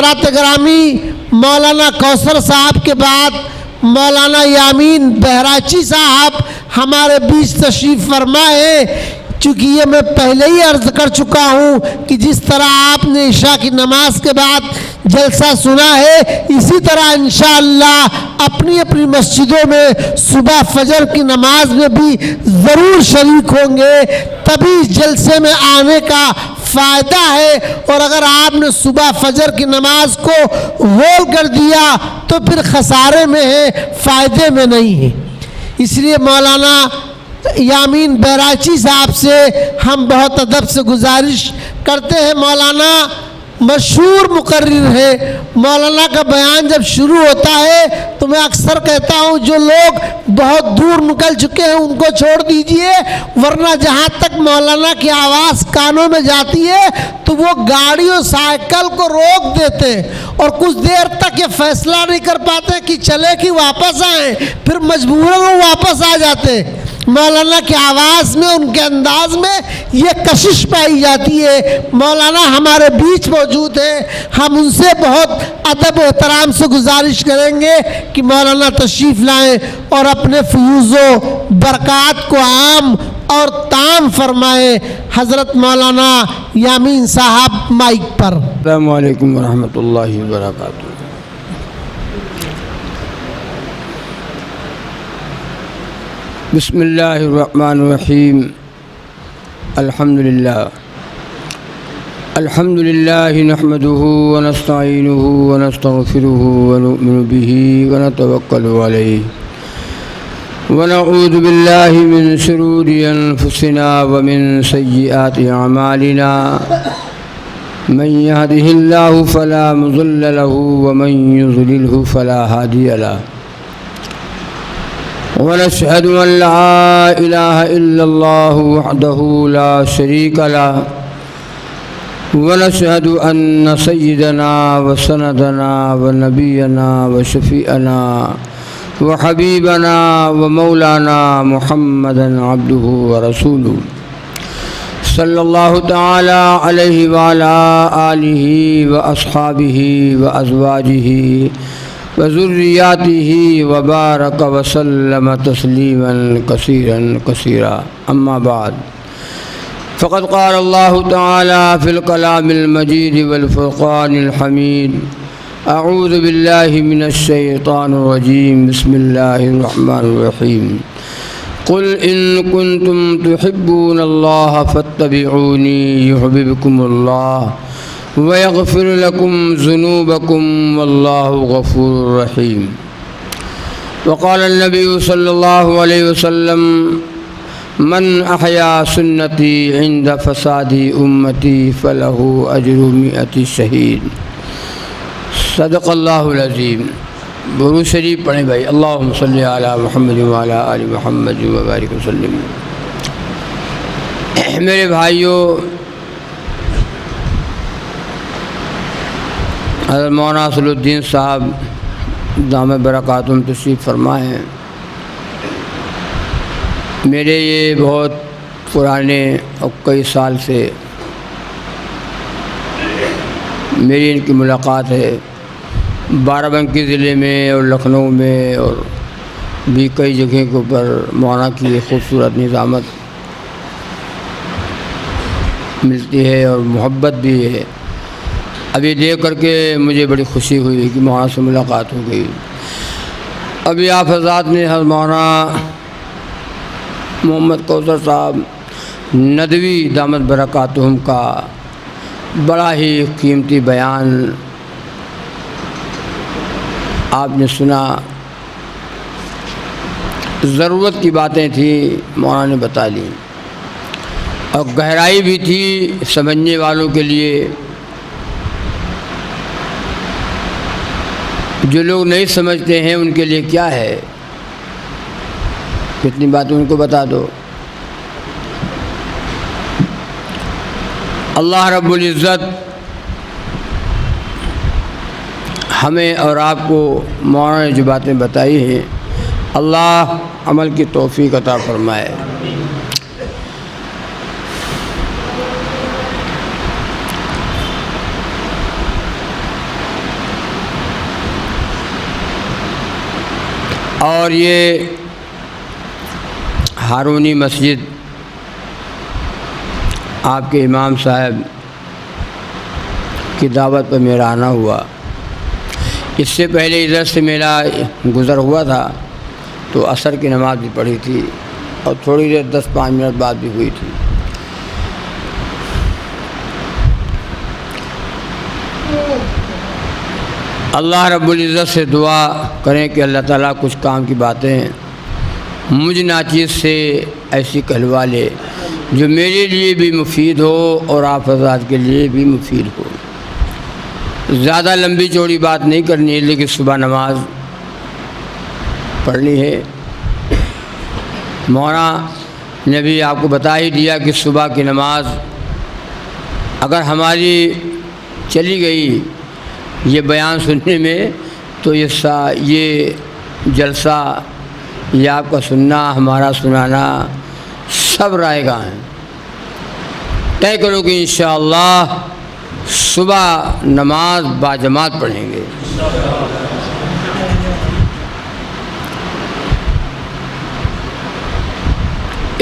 حضرات گرامی، مولانا کوثر صاحب کے بعد مولانا یامین بہراچی صاحب ہمارے بیچ تشریف فرما ہے۔ چونکہ یہ میں پہلے ہی عرض کر چکا ہوں کہ جس طرح آپ نے عشاء کی نماز کے بعد جلسہ سنا ہے، اسی طرح انشاءاللہ اپنی اپنی مسجدوں میں صبح فجر کی نماز میں بھی ضرور شریک ہوں گے، تبھی اس جلسے میں آنے کا فائدہ ہے۔ اور اگر آپ نے صبح فجر کی نماز کو غول کر دیا تو پھر خسارے میں ہے، فائدے میں نہیں ہے۔ اس لیے مولانا یامین بہراچی صاحب سے ہم بہت ادب سے گزارش کرتے ہیں۔ مولانا مشہور مقرر ہے، مولانا کا بیان جب شروع ہوتا ہے تو میں اکثر کہتا ہوں جو لوگ بہت دور نکل چکے ہیں ان کو چھوڑ دیجئے، ورنہ جہاں تک مولانا کی آواز کانوں میں جاتی ہے تو وہ گاڑی اور سائیکل کو روک دیتے اور کچھ دیر تک یہ فیصلہ نہیں کر پاتے کہ چلے کہ واپس آئیں، پھر مجبوراً وہ واپس آ جاتے۔ مولانا کی آواز میں، ان کے انداز میں یہ کشش پائی جاتی ہے۔ مولانا ہمارے بیچ موجود ہیں، ہم ان سے بہت ادب و احترام سے گزارش کریں گے کہ مولانا تشریف لائیں اور اپنے فیوز و برکات کو عام اور تام فرمائیں۔ حضرت مولانا یامین صاحب مائک پر۔ السلام علیکم ورحمۃ اللہ وبرکاتہ۔ بسم اللہ الرحمن الرحیم۔ الحمد للہ نحمده ونستعینه ونستغفره ونؤمن به ونتوکل علیہ ونعوذ باللہ من شرور انفسنا ومن سیئات اعمالنا من يهده اللہ فلا مضل له ومن يضلله فلا هادی له ونشهد أن لا إله إلا الله وحده لا شريك له ونشهد أن سيدنا وسندنا ونبينا وشفيعنا وحبيبنا ومولانا محمدا عبده ورسوله صلى الله تعالى عليه وعلى آله وأصحابه وأزواجه وذریاتہ وبارک وسلم تسلیما کثیرا کثیرا، اما بعد فقد قال اللہ تعالی فی الکلام المجید والفرقان الحمید اعوذ باللہ من الشیطان الرجیم بسم اللہ الرحمن الرحیم قل ان کنتم تحبون اللہ فاتبعونی یحببکم اللہ وَيَغْفِرْ لَكُمْ ذُنُوبَكُمْ وَاللَّهُ غَفُورٌ رَحِيمٌ وقال النبي صلى الله عليه وسلم من أحيا سنتي عند فساد أمتي فله أجر 100 شهيد صدق الله العظيم۔ درود شریف پڑھیں بھائی، اللہم صلی علی محمد وعلی آل محمد وبارک وسلم۔ میرے بھائیوں، حضرت مولانا اصل الدین صاحب دامت برکاتہم تشریف فرما ہیں۔ میرے یہ بہت پرانے اور کئی سال سے میری ان کی ملاقات ہے۔ بارہ بنکی ضلع میں اور لکھنؤ میں اور بھی کئی جگہ کے اوپر مولانا کی خوبصورت نظامت ملتی ہے اور محبت بھی ہے۔ ابھی دیکھ کر کے مجھے بڑی خوشی ہوئی کہ مولانا سے ملاقات ہو گئی۔ ابھی آپ حضرات نے حضرت مولانا محمد کوثر صاحب ندوی دامت برکاتہم کا بڑا ہی قیمتی بیان آپ نے سنا۔ ضرورت کی باتیں تھیں، مولانا نے بتا لی، اور گہرائی بھی تھی سمجھنے والوں کے لیے۔ جو لوگ نہیں سمجھتے ہیں ان کے لیے کیا ہے، کتنی باتیں ان کو بتا دو۔ اللہ رب العزت ہمیں اور آپ کو مولانا نے جو باتیں بتائی ہیں، اللہ عمل کی توفیق عطا فرمائے۔ اور یہ ہارونی مسجد آپ کے امام صاحب کی دعوت پر میرا آنا ہوا۔ اس سے پہلے ادھر سے میرا گزر ہوا تھا تو عصر کی نماز بھی پڑھی تھی اور تھوڑی دیر 10-5 منٹ بعد بھی ہوئی تھی۔ اللہ رب العزت سے دعا کریں کہ اللہ تعالیٰ کچھ کام کی باتیں مجھ ناچیز سے ایسی کہلوا لے جو میرے لیے بھی مفید ہو اور آپ حضرات کے لیے بھی مفید ہو۔ زیادہ لمبی چوڑی بات نہیں کرنی ہے، لیکن صبح نماز پڑھنی ہے۔ مولانا نے بھی آپ کو بتا ہی دیا کہ صبح کی نماز اگر ہماری چلی گئی یہ بیان سننے میں تو یہ جلسہ یہ آپ کا سننا ہمارا سنانا سب رائے گاہ ہیں۔ طے کرو کہ انشاءاللہ صبح نماز باجماعت پڑھیں گے۔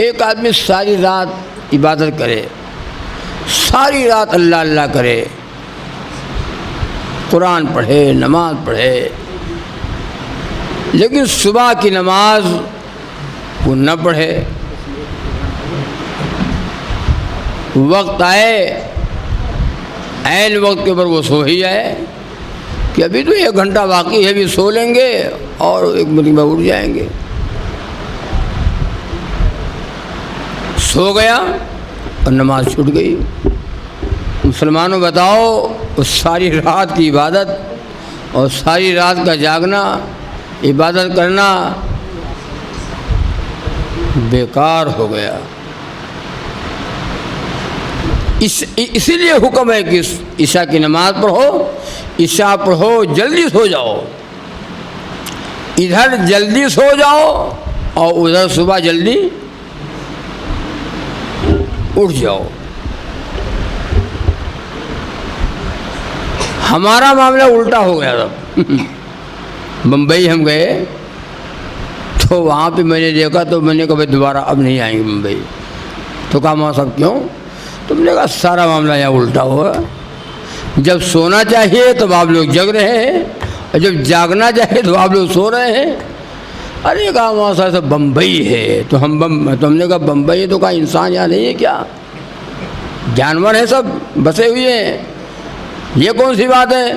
ایک آدمی ساری رات عبادت کرے، ساری رات اللہ اللہ کرے، قرآن پڑھے، نماز پڑھے، لیکن صبح کی نماز وہ نہ پڑھے، وقت آئے عین وقت کے اوپر وہ سو ہی جائے کہ ابھی تو 1 گھنٹہ باقی ہے، ابھی سو لیں گے اور 1 منٹ میں اٹھ جائیں گے، سو گیا اور نماز چھوٹ گئی۔ مسلمانوں بتاؤ اس ساری رات کی عبادت اور ساری رات کا جاگنا، عبادت کرنا بیکار ہو گیا۔ اسی لیے حکم ہے کہ عشاء کی نماز پڑھو، عشاء پڑھو، جلدی سو جاؤ، ادھر جلدی سو جاؤ اور ادھر صبح جلدی اٹھ جاؤ۔ ہمارا معاملہ الٹا ہو گیا تھا۔ بمبئی ہم گئے تو وہاں پہ میں نے دیکھا تو میں نے کہا بھائی دوبارہ اب نہیں آئیں گے بمبئی۔ تو کہا ماں صاحب کیوں؟ تم نے کہا سارا معاملہ یہاں الٹا ہوا، جب سونا چاہیے تب آپ لوگ جگ رہے ہیں اور جب جاگنا چاہیے تو آپ لوگ سو رہے ہیں۔ ارے کہا وہاں صاحب بمبئی ہے تو ہم نے کہا بمبئی ہے تو کہا انسان یہاں نہیں ہے کیا؟ جانور ہیں سب بسے ہوئے ہیں، یہ کون سی بات ہے؟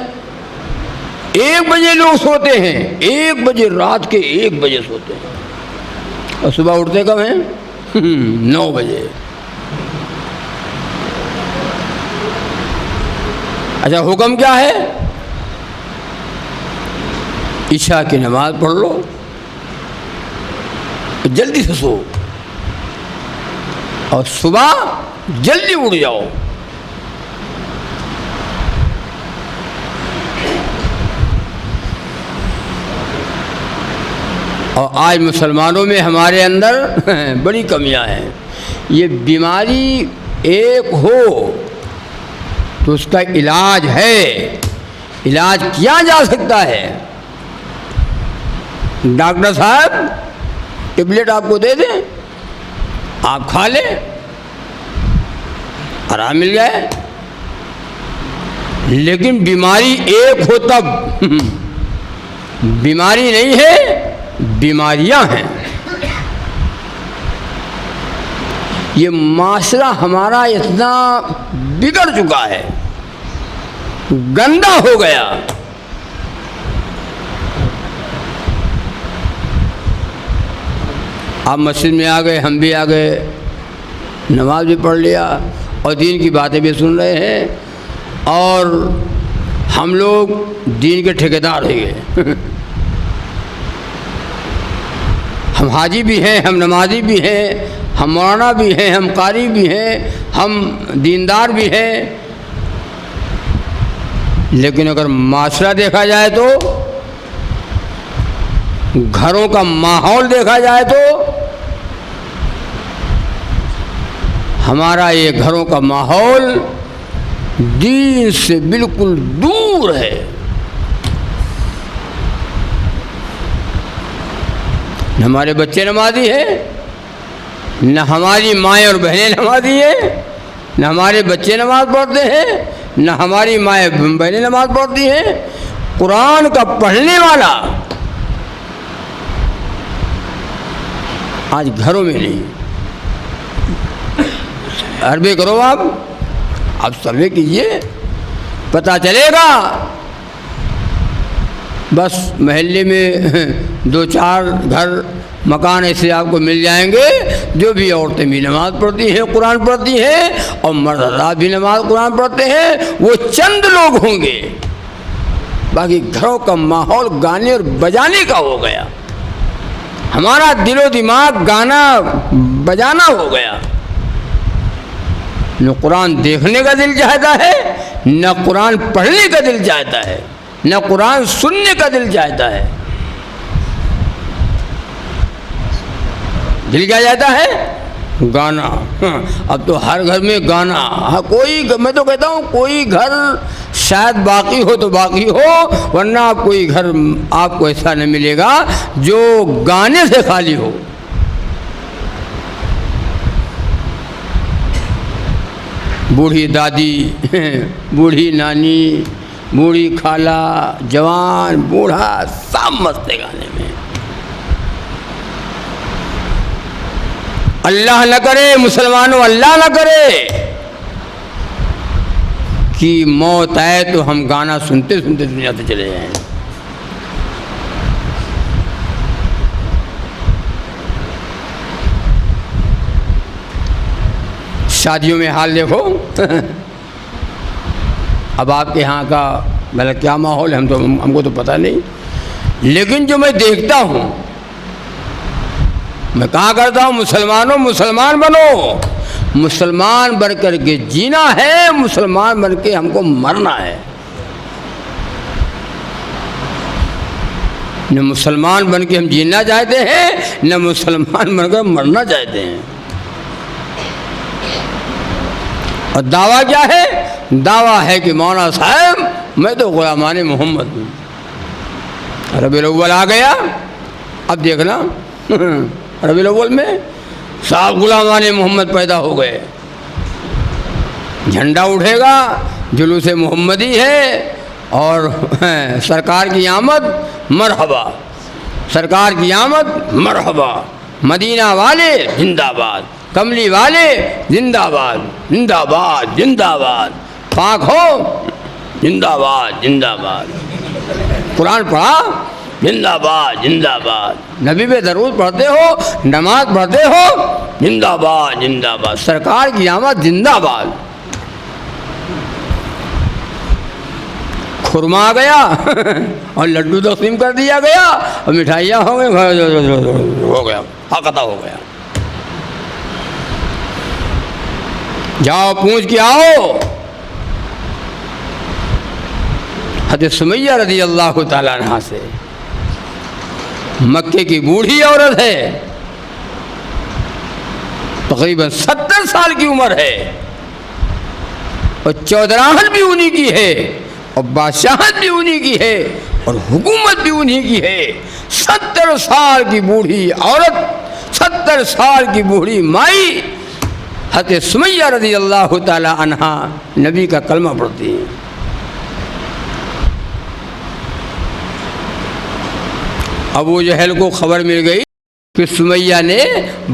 1 بجے لوگ سوتے ہیں، 1 بجے، رات کے 1 بجے سوتے ہیں اور صبح اٹھتے کب ہیں؟ 9 بجے۔ اچھا حکم کیا ہے؟ عشاء کی نماز پڑھ لو، جلدی سے سو اور صبح جلدی اٹھ جاؤ۔ اور آج مسلمانوں میں ہمارے اندر بڑی کمیاں ہیں۔ یہ بیماری ایک ہو تو اس کا علاج ہے، علاج کیا جا سکتا ہے۔ ڈاکٹر صاحب ٹیبلٹ آپ کو دے دیں، آپ کھا لیں، آرام مل جائے، لیکن بیماری ایک ہو تب۔ بیماری نہیں ہے، بیماریاں ہیں۔ یہ معاشرہ ہمارا اتنا بگڑ چکا ہے، گندا ہو گیا۔ آپ مسجد میں آ گئے، ہم بھی آ گئے، نماز بھی پڑھ لیا اور دین کی باتیں بھی سن رہے ہیں، اور ہم لوگ دین کے ٹھیکیدار ہو گئے۔ ہم حاجی بھی ہیں، ہم نمازی بھی ہیں، ہم مولانا بھی ہیں، ہم قاری بھی ہیں، ہم دیندار بھی ہیں، لیکن اگر معاشرہ دیکھا جائے تو، گھروں کا ماحول دیکھا جائے تو، ہمارا یہ گھروں کا ماحول دین سے بالکل دور ہے۔ نہ ہمارے بچے نمازی ہیں، نہ ہماری مائیں اور بہنیں نمازی ہیں، نہ ہمارے بچے نماز پڑھتے ہیں، نہ ہماری مائیں بہنیں نماز پڑھتی ہیں۔ قرآن کا پڑھنے والا آج گھروں میں نہیں۔ سروے کرو، آپ سروے کیجئے، پتہ چلے گا۔ بس محلے میں 2-4 گھر مکان ایسے آپ کو مل جائیں گے جو بھی عورتیں بھی نماز پڑھتی ہیں، قرآن پڑھتی ہیں، اور مرد حضرات بھی نماز قرآن پڑھتے ہیں، وہ چند لوگ ہوں گے۔ باقی گھروں کا ماحول گانے اور بجانے کا ہو گیا، ہمارا دل و دماغ گانا بجانا ہو گیا۔ نہ قرآن دیکھنے کا دل چاہتا ہے، نہ قرآن پڑھنے کا دل چاہتا ہے، نہ قرآن سننے کا دل چاہتا ہے۔ دل کیا چاہتا ہے؟ گانا۔ اب تو ہر گھر میں گانا۔ کوئی، میں تو کہتا ہوں کوئی گھر شاید باقی ہو تو باقی ہو، ورنہ کوئی گھر آپ کو ایسا نہیں ملے گا جو گانے سے خالی ہو۔ بوڑھی دادی، بوڑھی نانی، بوڑھی خالہ، جوان بوڑھا، سب مست ہے گانے میں۔ اللہ نہ کرے مسلمانوں، اللہ نہ کرے کہ موت آئے تو ہم گانا سنتے سنتے دنیا سے چلے جائیں۔ شادیوں میں حال دیکھو، اب آپ کے یہاں کا مطلب کیا ماحول ہے ہم کو تو پتہ نہیں، لیکن جو میں دیکھتا ہوں، میں کہا کرتا ہوں مسلمانوں مسلمان بنو، مسلمان بن کر کے جینا ہے، مسلمان بن کے ہم کو مرنا ہے۔ نہ مسلمان بن کے ہم جینا چاہتے ہیں، نہ مسلمان بن کر مرنا چاہتے ہیں۔ اور دعویٰ کیا ہے؟ دعویٰ ہے کہ مولانا صاحب میں تو غلامان محمد ہوں۔ ربیع الاول آ گیا، اب دیکھنا ربیع الاول میں صاحب غلامان محمد پیدا ہو گئے، جھنڈا اٹھے گا، جلوس محمدی ہے، اور سرکار کی آمد مرحبا، سرکار کی آمد مرحبا، مدینہ والے زندہ باد، کملی والے زندہ باد، زندہ باد زندہ باد، پاک ہو زندہ باد زندہ باد، قرآن پڑھا زندہ باد زندہ باد، نبی پہ درود پڑھتے ہو، نماز پڑھتے ہو، زندہ باد زندہ باد، سرکار کی آمد زندہ باد۔ خرما آ گیا اور لڈو تقسیم کر دیا گیا اور مٹھائیاں ہو گئی، ہو گیا حقتا ہو گیا۔ جاؤ پوچھ کے آؤ، حضرت سمیہ رضی اللہ تعالیٰ عنہ سے، مکے کی بوڑھی عورت ہے، تقریباً 70 سال کی عمر ہے، اور چودراہٹ بھی انہی کی ہے، اور بادشاہت بھی انہی کی ہے، اور حکومت بھی انہی کی ہے۔ 70 سال کی بوڑھی عورت، 70 سال کی بوڑھی مائی حضرت سمیہ رضی اللہ تعالی عنہ نبی کا کلمہ پڑھتی ہے۔ ابو جہل کو خبر مل گئی کہ سمیہ نے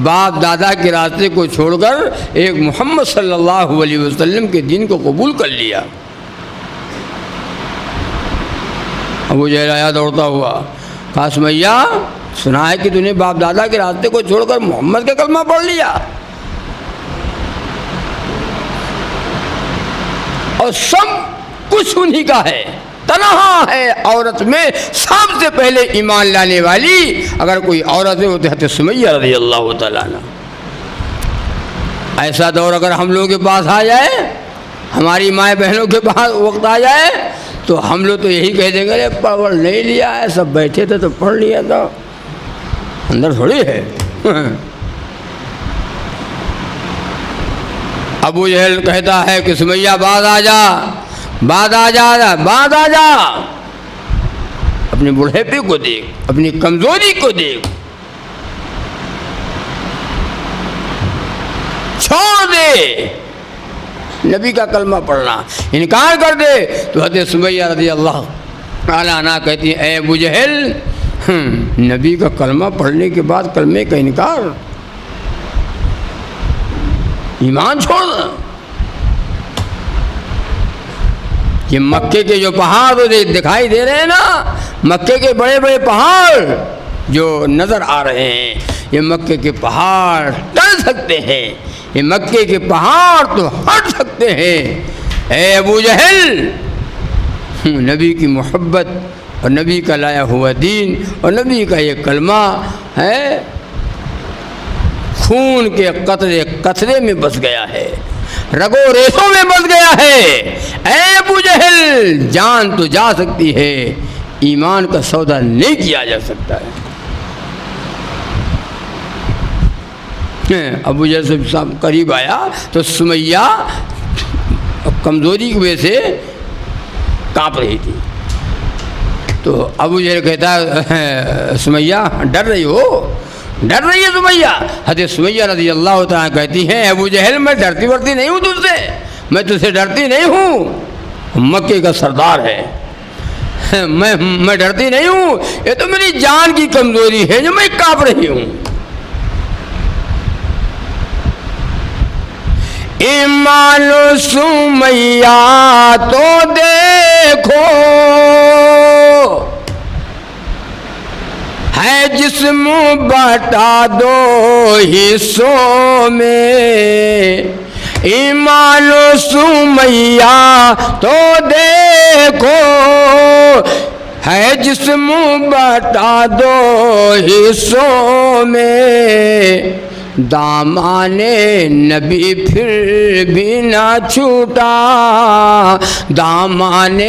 باپ دادا کے راستے کو چھوڑ کر ایک محمد صلی اللہ علیہ وسلم کے دین کو قبول کر لیا۔ ابو جہل آیا دوڑتا ہوا، کہا سمیہ سنا ہے کہ تو نے باپ دادا کے راستے کو چھوڑ کر محمد کا کلمہ پڑھ لیا، اور سب کچھ انہی کا ہے، تنہا ہے عورت میں سب سے پہلے ایمان لانے والی اگر کوئی عورت ہے وہ تو حضرت سمیہ رضی اللہ تعالیٰ عنہ۔ ایسا دور اگر ہم لوگوں کے پاس آ جائے، ہماری مائیں بہنوں کے پاس وقت آ جائے، تو ہم لوگ تو یہی کہہ دیں گے ارے پڑھ نہیں لیا ہے، سب بیٹھے تھے تو پڑھ لیا تھا، اندر تھوڑی ہے۔ ابو جہل کہتا ہے کہ سمیہ بعد آ جا، بعد آ جا، بعد آ جا، اپنے بڑھیپے کو دیکھ، اپنی کمزوری کو دیکھ، چھوڑ دے نبی کا کلمہ پڑھنا، انکار کر دے، تو حضرت سمیہ رضی اللہ تعالیٰ عنہ کہتی ہیں اے ابو جہل، نبی کا کلمہ پڑھنے کے بعد کلمے کا انکار، ایمان چھوڑنا۔ یہ مکے کے جو پہاڑ دکھائی دے رہے ہیں نا، مکے کے بڑے بڑے پہاڑ جو نظر آ رہے ہیں، یہ مکے کے پہاڑ ٹل سکتے ہیں، یہ مکے کے پہاڑ تو ہٹ سکتے ہیں۔ اے ابو جہل، نبی کی محبت اور نبی کا لایا ہوا دین اور نبی کا یہ کلمہ ہے خون کے قطرے قطرے میں بس گیا ہے، رگوں ریشوں میں بس گیا ہے۔ اے ابو جہل، جان تو جا سکتی ہے، ایمان کا سودا نہیں کیا جا سکتا ہے۔ ابو جہل صاحب قریب آیا تو سمیہ کمزوری کی وجہ سے کانپ رہی تھی، تو ابو جہل کہتا ہے سمیہ ڈر رہی ہو؟ ڈر رہی ہے سمیہ؟ حضرت سمیہ رضی اللہ تعالیٰ کہتی ہیں ابو جہل میں ڈرتی ورتی نہیں ہوں تجھ سے، میں تجھ سے ڈرتی نہیں ہوں، مکے کا سردار ہے، میں ڈرتی نہیں ہوں، یہ تو میری جان کی کمزوری ہے جو میں کانپ رہی ہوں۔ ایمان سمیہ تو دیکھو ہے جسم بٹا دو حصوں میں، ایمان سمیہ تو دیکھو ہے جسم بٹا دو حصوں میں، دامان نبی پھر بھی نہ چھوٹا، دامان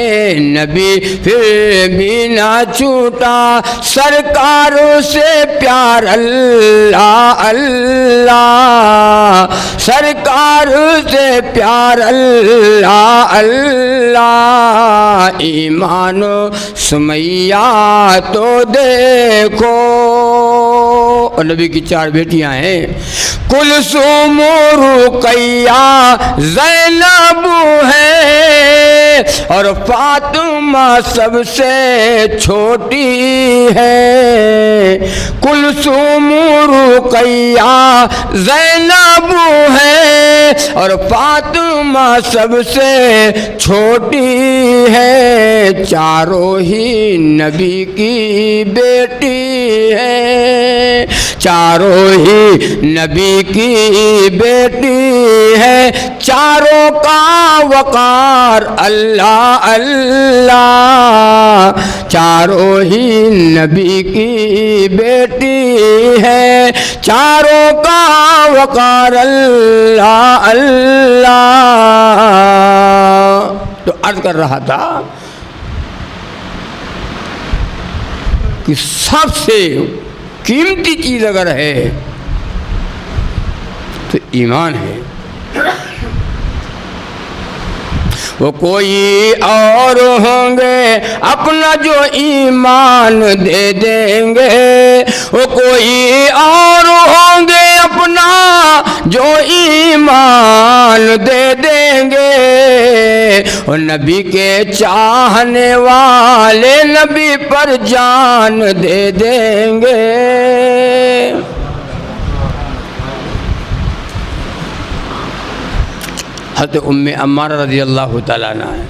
نبی پھر بھی نہ چھوٹا، سرکار سے پیار اللہ اللہ، سرکار سے پیار اللہ اللہ، ایمان سمیہ تو دیکھو۔ اور نبی کی 4 بیٹیاں ہیں، کلثوم رقیہ زینب ہے اور فاطمہ سب سے چھوٹی ہے، کلثوم رقیہ زینب ہے اور فاطمہ سب سے چھوٹی ہے، چاروں ہی نبی کی بیٹی ہے، چاروں ہی نبی کی بیٹی ہے، چاروں کا وقار اللہ اللہ، چاروں ہی نبی کی بیٹی ہے، چاروں کا وقار اللہ اللہ۔ تو عرض کر رہا تھا کہ سب سے قیمتی چیز اگر ہے تو ایمان ہے۔ وہ کوئی اور ہوں گے اپنا جو ایمان دے دیں گے، وہ کوئی اور ہوں گے اپنا جو ایمان دے دیں گے، اور نبی کے چاہنے والے نبی پر جان دے دیں گے۔ حضرت ام عمارہ رضی اللہ تعالیٰ عنہ ہے،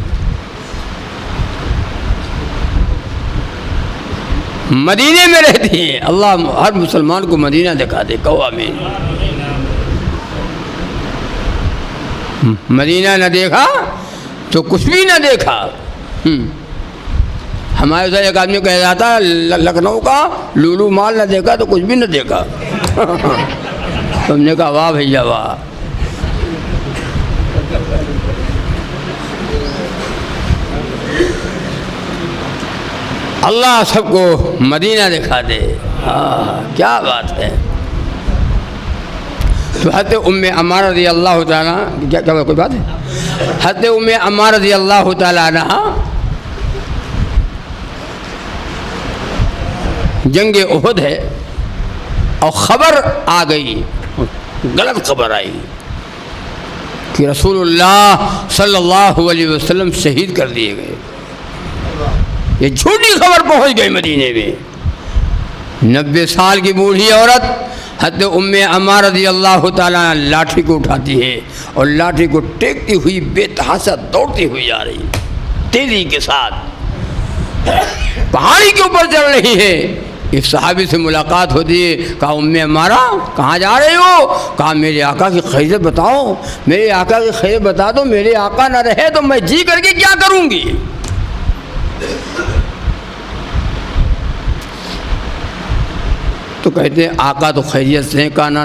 مدینے میں رہتی ہیں، اللہ ہر مسلمان کو مدینہ دکھا دے، کہو آمین۔ مدینہ نہ دیکھا تو کچھ بھی نہ دیکھا۔ ہمارے ساتھ ایک آدمی کہہ جاتا ہے لکھنؤ کا لولو مال نہ دیکھا تو کچھ بھی نہ دیکھا۔ تم نے کہا واہ بھیا واہ۔ اللہ سب کو مدینہ دکھا دے، کیا بات ہے۔ تو حضرت ام عمارہ رضی اللہ تعالیٰ کیا کوئی بات ہے؟ حضرت ام عمارہ رضی اللہ تعالیٰ عنہ جنگ احد ہے اور خبر آ گئی، غلط خبر آئی کہ رسول اللہ صلی اللہ علیہ وسلم شہید کر دیے گئے. یہ جھوٹی خبر پہنچ گئی مدینے میں. 90 سال کی بوڑھی عورت حضرت ام عمارہ رضی اللہ تعالیٰ عنہ لاٹھی کو اٹھاتی ہے اور لاٹھی کو ٹیکتی ہوئی بے تحاشا دوڑتی ہوئی جا رہی تیزی کے ساتھ پہاڑی کے اوپر چل رہی ہے. ایک صحابی سے ملاقات ہوتی ہے. کہا ام عمارہ کہاں جا رہے ہو؟ کہا میرے آقا کی خیریت بتاؤ, میرے آقا کی خیریت بتا دو, میرے آقا نہ رہے تو میں جی کر کے کیا کروں گی. تو کہتے ہیں آقا تو خیریت سے ہیں. کہا نہ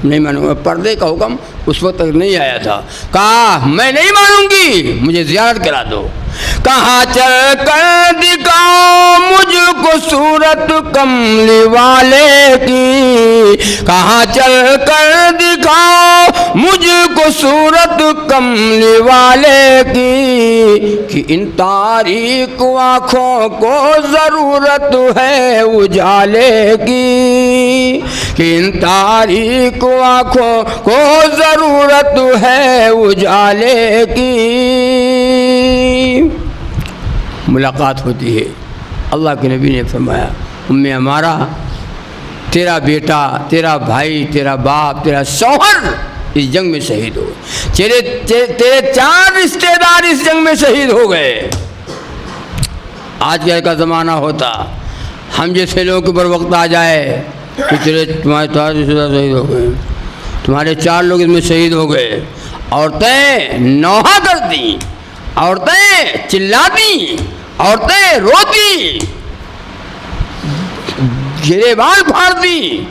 نہیں مانوں گا, پردے کا حکم اس وقت تک نہیں آیا تھا. کہا میں نہیں مانوں گی, مجھے زیارت کرا دو. کہاں چل کر دکھاؤ مجھ کو صورت کملی والے کی, کہاں چل کر دکھاؤ مجھ کو صورت کملی والے کی, کہ ان تاریک آنکھوں کو ضرورت ہے اجالے کی, کہ ان تاریک آنکھوں کو ضرورت ہے اجالے کی. ملاقات ہوتی ہے. اللہ کے نبی نے فرمایا ام عمارہ تیرا بیٹا, تیرا بھائی, تیرا باپ, تیرا شوہر اس جنگ میں شہید ہو گئے. تیرے 4 رشتے دار اس جنگ میں شہید ہو گئے. آج کل کا زمانہ ہوتا ہم جیسے لوگوں کے اوپر وقت آ جائے کہ تمہارے 4 رشتے دار شہید ہو گئے, تمہارے 4 لوگ اس میں شہید ہو گئے. عورتیں نوحہ کرتی, عورتیں چلاتی, عورتیں روتی, گریبان پھاڑتی.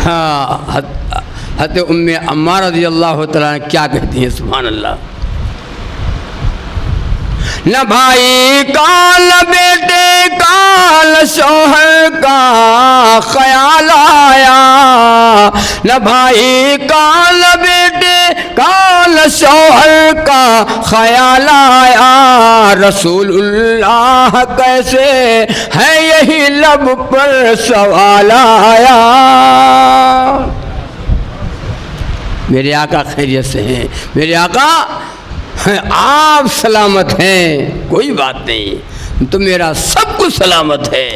ہاں حضرت ام عمارہ رضی اللہ تعالیٰ نے کیا کہتی ہیں, سبحان اللہ. نہ بھائی کا نہ بیٹے کا نہ شوہر کا خیال آیا, نہ بھائی کا نہ بیٹے کا نہ شوہر کا خیال آیا. رسول اللہ کیسے ہے یہی لب پر سوال آیا. میرے آقا خیریت سے ہیں, میرے آقا آپ سلامت ہیں, کوئی بات نہیں, تو میرا سب کچھ سلامت ہے.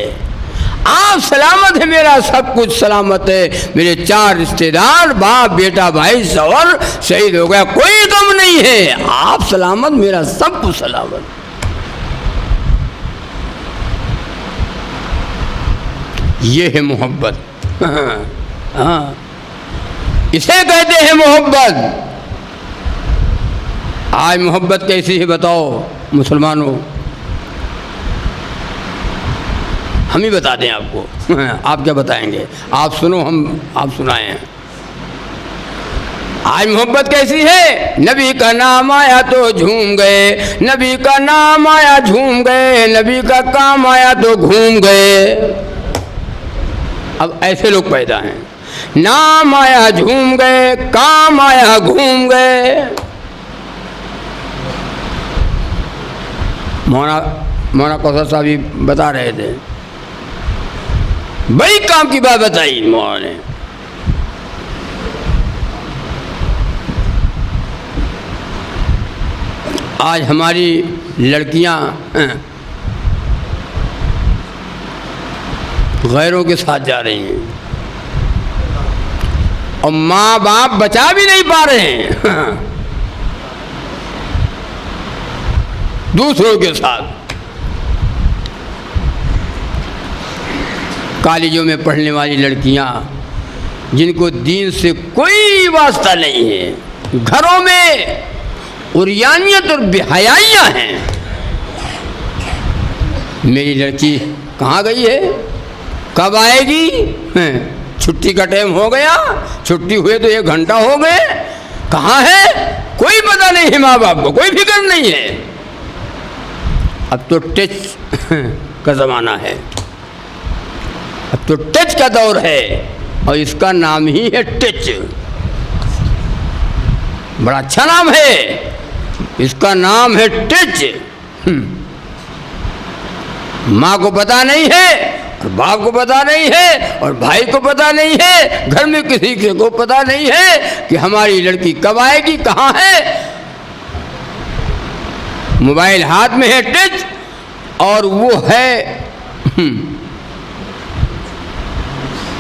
آپ سلامت ہیں, میرا سب کچھ سلامت ہے. میرے 4 رشتے دار باپ بیٹا بھائی شوہر شہید ہو گیا, کوئی غم نہیں ہے. آپ سلامت, میرا سب کچھ سلامت. یہ ہے محبت. ہاں اسے کہتے ہیں محبت. آج محبت کیسی ہے بتاؤ مسلمانوں, ہم ہی بتا دیں آپ کو, آپ کیا بتائیں گے. آپ سنو, آپ سنائیں. آج محبت کیسی ہے. نبی کا نام آیا تو جھوم گئے, نبی کا نام آیا جھوم گئے, نبی کا کام آیا تو گھوم گئے. اب ایسے لوگ پیدا ہیں, نام آیا جھوم گئے, کام آیا گھوم گئے. مولانا کوثر صاحب بھی بتا رہے تھے, بڑی کام کی بات بتائی مولانا نے. آج ہماری لڑکیاں غیروں کے ساتھ جا رہی ہیں اور ماں باپ بچا بھی نہیں پا رہے ہیں, دوسروں کے ساتھ. کالجوں میں پڑھنے والی لڑکیاں جن کو دین سے کوئی واسطہ نہیں ہے, گھروں میں عریانیت اور بے حیائیاں ہیں. میری لڑکی کہاں گئی ہے, کب آئے گی, چھٹی کا ٹائم ہو گیا, چھٹی ہوئے تو 1 گھنٹہ ہو گئے, کہاں ہے, کوئی پتہ نہیں ہے. ماں باپ کو کوئی فکر نہیں ہے. اب تو ٹچ کا زمانہ ہے, اب تو ٹچ کا دور ہے, اور اس کا نام ہی ہے ٹچ. بڑا اچھا نام ہے, اس کا نام ہے ٹچ. ماں کو پتہ نہیں ہے اور باپ کو پتہ نہیں ہے اور بھائی کو پتہ نہیں ہے، گھر میں کسی کو پتہ نہیں ہے کہ ہماری لڑکی کب آئے گی، کہاں ہے۔ موبائل ہاتھ میں ہے ٹچ، اور وہ ہے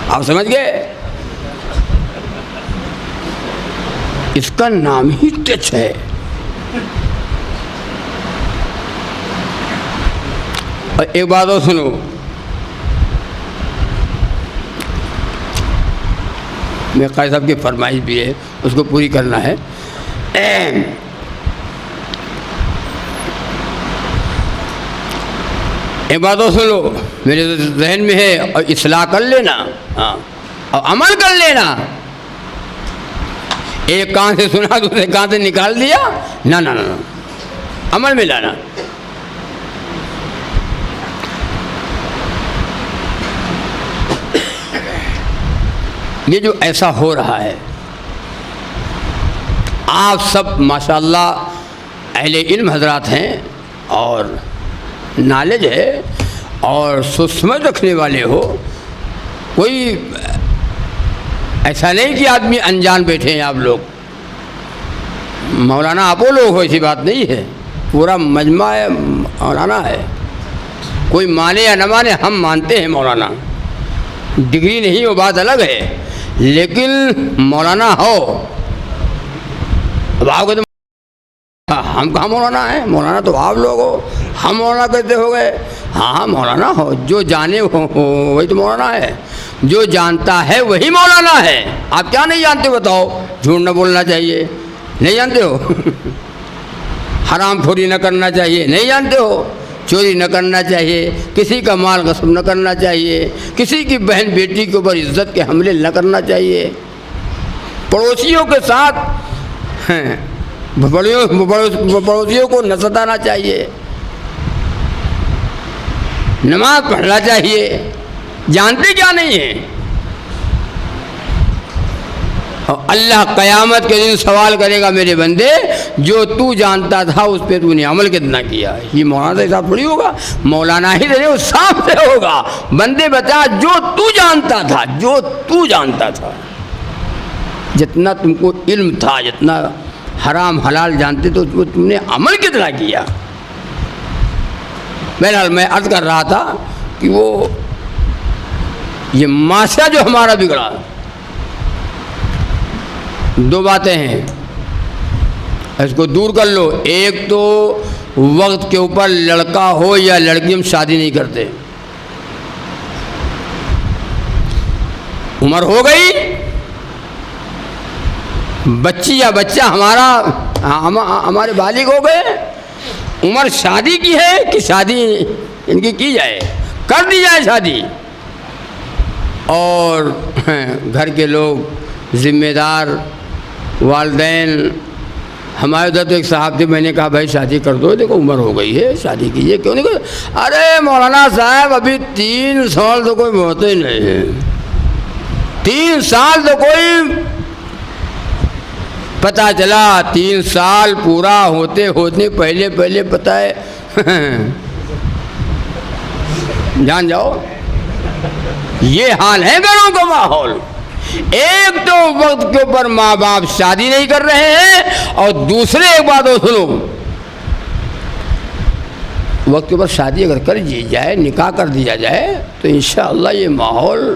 آپ سمجھ گئے، اس کا نام ہی ٹچ ہے۔ اور ایک بات اور سنو، میں قائد صاحب کی فرمائش بھی ہے، اس کو پوری کرنا ہے۔ ایک بات اور سن لو، میرے ذہن میں ہے، اور اصلاح کر لینا، ہاں، اور عمل کر لینا۔ ایک کان سے سنا دوسرے کان سے نکال دیا، نہ نہ نہ، عمل میں لانا۔ یہ جو ایسا ہو رہا ہے، آپ سب ماشاءاللہ اہل علم حضرات ہیں اور نالج ہے اور سوچ سمجھ رکھنے والے ہو، کوئی ایسا نہیں کہ آدمی انجان بیٹھے ہیں آپ لوگ، مولانا آپ لوگ ہو، ایسی بات نہیں ہے، پورا مجمع مولانا ہے، کوئی مانے یا نہ مانے ہم مانتے ہیں مولانا، ڈگری نہیں وہ بات الگ ہے، لیکن مولانا ہو۔ اب آپ کہتے ہم کہاں مولانا ہیں، مولانا تو آپ لوگ ہو، ہم مولانا کیسے ہو گئے؟ ہاں مولانا ہو، جو جانے وہی تو مولانا ہے، جو جانتا ہے وہی مولانا ہے۔ آپ کیا نہیں جانتے بتاؤ؟ جھوٹ نہ بولنا چاہیے، نہیں جانتے ہو؟ حرام خوری نہ کرنا چاہیے، نہیں جانتے ہو؟ چوری نہ کرنا چاہیے، کسی کا مال غصب نہ کرنا چاہیے، کسی کی بہن بیٹی کے اوپر عزت کے حملے نہ کرنا چاہیے، پڑوسیوں کے ساتھ پڑوسیوں کو نہ ستانا چاہیے، نماز پڑھنا چاہیے، جانتے کیا نہیں ہیں؟ اور اللہ قیامت کے دن سوال کرے گا، میرے بندے جو تو جانتا تھا اس پہ تو نے عمل کتنا کیا؟ یہ مولانا سے حساب تھوڑی ہوگا، مولانا ہی رہے، اس صاحب سے ہوگا۔ بندے بتا جو تو جانتا تھا، جو تو جانتا تھا، جتنا تم کو علم تھا، جتنا حرام حلال جانتے تو تم نے عمل کتنا کیا؟ بہرحال میں عرض کر رہا تھا کہ وہ یہ معاشرہ جو ہمارا بگڑا، دو باتیں ہیں، اس کو دور کر لو۔ ایک تو وقت کے اوپر لڑکا ہو یا لڑکی، ہم شادی نہیں کرتے، عمر ہو گئی، بچی یا بچہ ہمارے بالغ ہو گئے، عمر شادی کی ہے کہ شادی ان کی جائے، کر دی جائے شادی، اور گھر کے لوگ ذمہ دار، والدین۔ ہمارے ادھر تو ایک صاحب تھے، میں نے کہا بھائی شادی کر دو، دیکھو عمر ہو گئی ہے، شادی کیجیے، کیوں نہیں کرتے؟ ارے مولانا صاحب ابھی 3 سال تو کوئی بہت ہی نہیں ہے، 3 سال تو کوئی، پتہ چلا 3 سال پورا ہوتے ہوتے پہلے پتہ ہے جان جاؤ۔ یہ حال ہے گھروں کا ماحول۔ ایک تو وقت کے اوپر ماں باپ شادی نہیں کر رہے ہیں، اور دوسرے ایک بات اور سنو، وقت کے اوپر شادی اگر کر دی جائے، نکاح کر دیا جائے تو انشاءاللہ یہ ماحول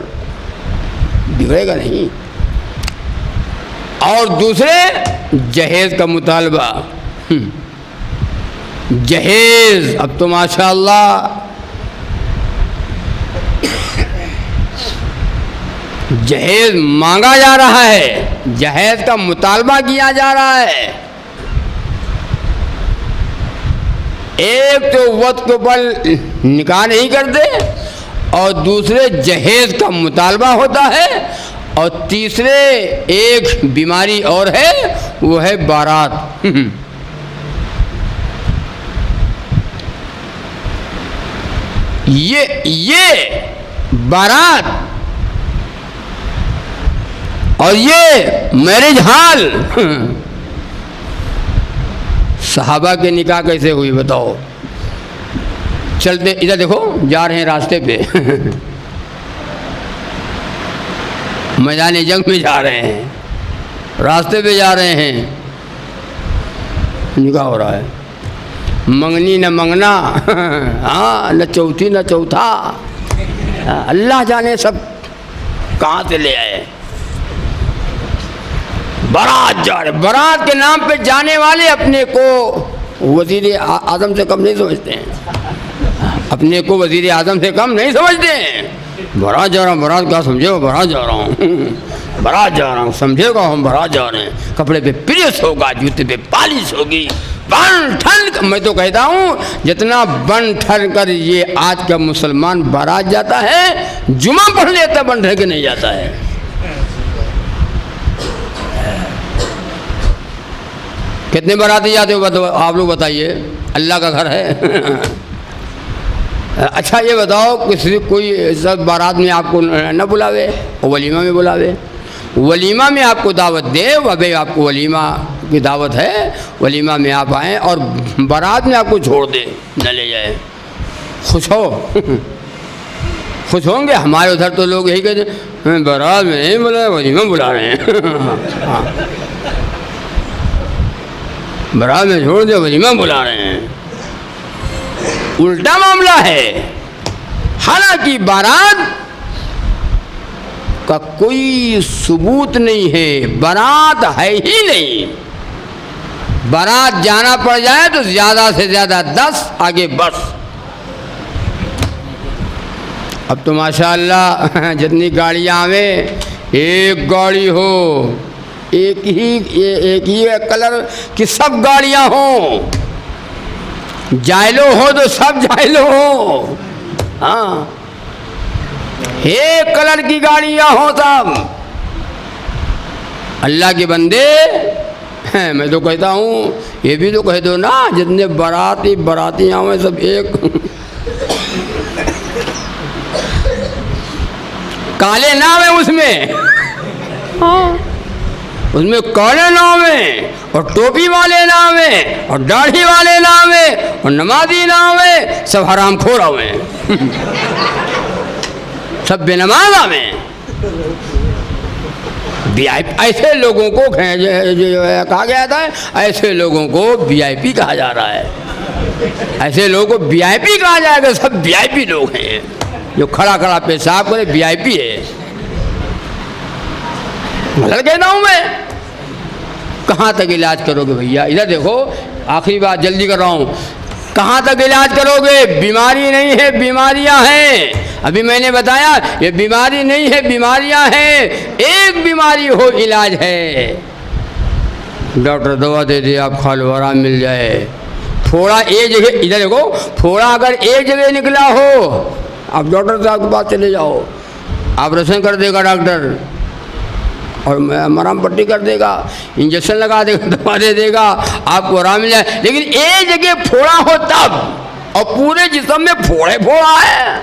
بگڑے گا نہیں۔ اور دوسرے جہیز کا مطالبہ، جہیز اب تو ماشاءاللہ جہیز مانگا جا رہا ہے، جہیز کا مطالبہ کیا جا رہا ہے۔ ایک تو وقت کے اوپر نکاح نہیں کرتے، اور دوسرے جہیز کا مطالبہ ہوتا ہے، اور تیسرے ایک بیماری اور ہے، وہ ہے بارات۔ یہ بارات اور یہ میرج ہال، صحابہ کے نکاح کیسے ہوئی بتاؤ؟ چلتے ادھر دیکھو، جا رہے ہیں راستے پہ، میدان جنگ میں جا رہے ہیں، راستے پہ جا رہے ہیں، نکاح ہو رہا ہے، منگنی نہ منگنا، ہاں نہ چوتھی نہ چوتھا، اللہ جانے سب کہاں سے لے آئے۔ بارات جا رہے، بارات کے نام پہ جانے والے اپنے کو وزیر اعظم سے کم نہیں سمجھتے ہیں، اپنے کو وزیر اعظم سے کم نہیں سمجھتے ہیں۔ بارات جا رہا ہوں، بارات کا سمجھے گا، بارات جا رہا ہوں، بارات جا رہا ہوں، سمجھے گا ہم بارات جا رہے ہیں، کپڑے پہ پریس ہوگا، جوتے پہ پالش ہوگی، بن ٹھن، میں تو کہتا ہوں جتنا بن ٹھن کر یہ آج کا مسلمان بارات جاتا ہے، جمعہ پڑھ لیتا بن ٹھن کے نہیں جاتا ہے۔ کتنے باراتی جاتے ہو آپ لوگ بتائیے، اللہ کا گھر ہے۔ اچھا یہ بتاؤ، کوئی سب بارات میں آپ کو نہ بلاوے، ولیمہ میں بلاوے، ولیمہ میں آپ کو دعوت دے، بھائی آپ کو ولیمہ کی دعوت ہے، ولیمہ میں آپ آئیں، اور بارات میں آپ کو چھوڑ دے، نہ لے جائے، خوش ہو؟ خوش ہوں گے؟ ہمارے ادھر تو لوگ یہی کہتے ہیں بارات میں نہیں بلا، ولیمہ بلا رہے ہیں، بارات میں چھوڑ دے، ولیمہ بلا رہے ہیں، الٹا معاملہ ہے۔ حالانکہ بارات کا کوئی ثبوت نہیں ہے، بارات ہے ہی نہیں، بارات جانا پڑ جائے تو زیادہ سے زیادہ 10 آگے بس۔ اب تو ماشاءاللہ جتنی گاڑیاں آویں، ایک گاڑی ہو، ایک ہی کلر کی سب گاڑیاں ہوں، جائلو ہو تو سب جائلو ہو، ہاں ایک کلر کی گاڑیاں ہوں سب۔ اللہ کے بندے، میں تو کہتا ہوں یہ بھی تو کہہ دو نا، جتنے باراتی آئیں سب ایک کالے نام ہے اس میں، اس میں کالے نام ہے، اور ٹوپی والے نام ہے، اور داڑھی والے نام ہے، اور نمازی نام ہے، سب حرام خور ہوئے ہیں، سب بے نماز آویں۔ ایسے لوگوں کو کہا گیا تھا، ایسے لوگوں کو وی آئی پی کہا جا رہا ہے، ایسے لوگوں کو وی آئی پی کہا جائے گا، سب وی آئی پی لوگ ہیں، جو کھڑا کھڑا پیشاب کرے وی آئی پی ہے۔ غلط کہتا ہوں میں؟ کہاں تک علاج کرو گے بھیا؟ ادھر دیکھو، آخری بات جلدی کر رہا ہوں، کہاں تک علاج کرو گے؟ بیماری نہیں ہے، بیماریاں ہیں، ابھی میں نے بتایا یہ بیماری نہیں ہے، بیماریاں ہیں، ایک بیماری ہو علاج ہے، ڈاکٹر دوا دے دے آپ کھا لو آرام مل جائے۔ پھوڑا ایک جگہ، ادھر دیکھو، پھوڑا اگر ایک جگہ نکلا ہو، آپ ڈاکٹر صاحب کے پاس چلے جاؤ، آپریشن کر دے گا ڈاکٹر، اور مرہم پٹی کر دے گا، انجیکشن لگا دے گا، دوا دے دے گا، آپ کو آرام مل جائے۔ لیکن ایک جگہ پھوڑا ہو تب، اور پورے جسم میں پھوڑا ہے،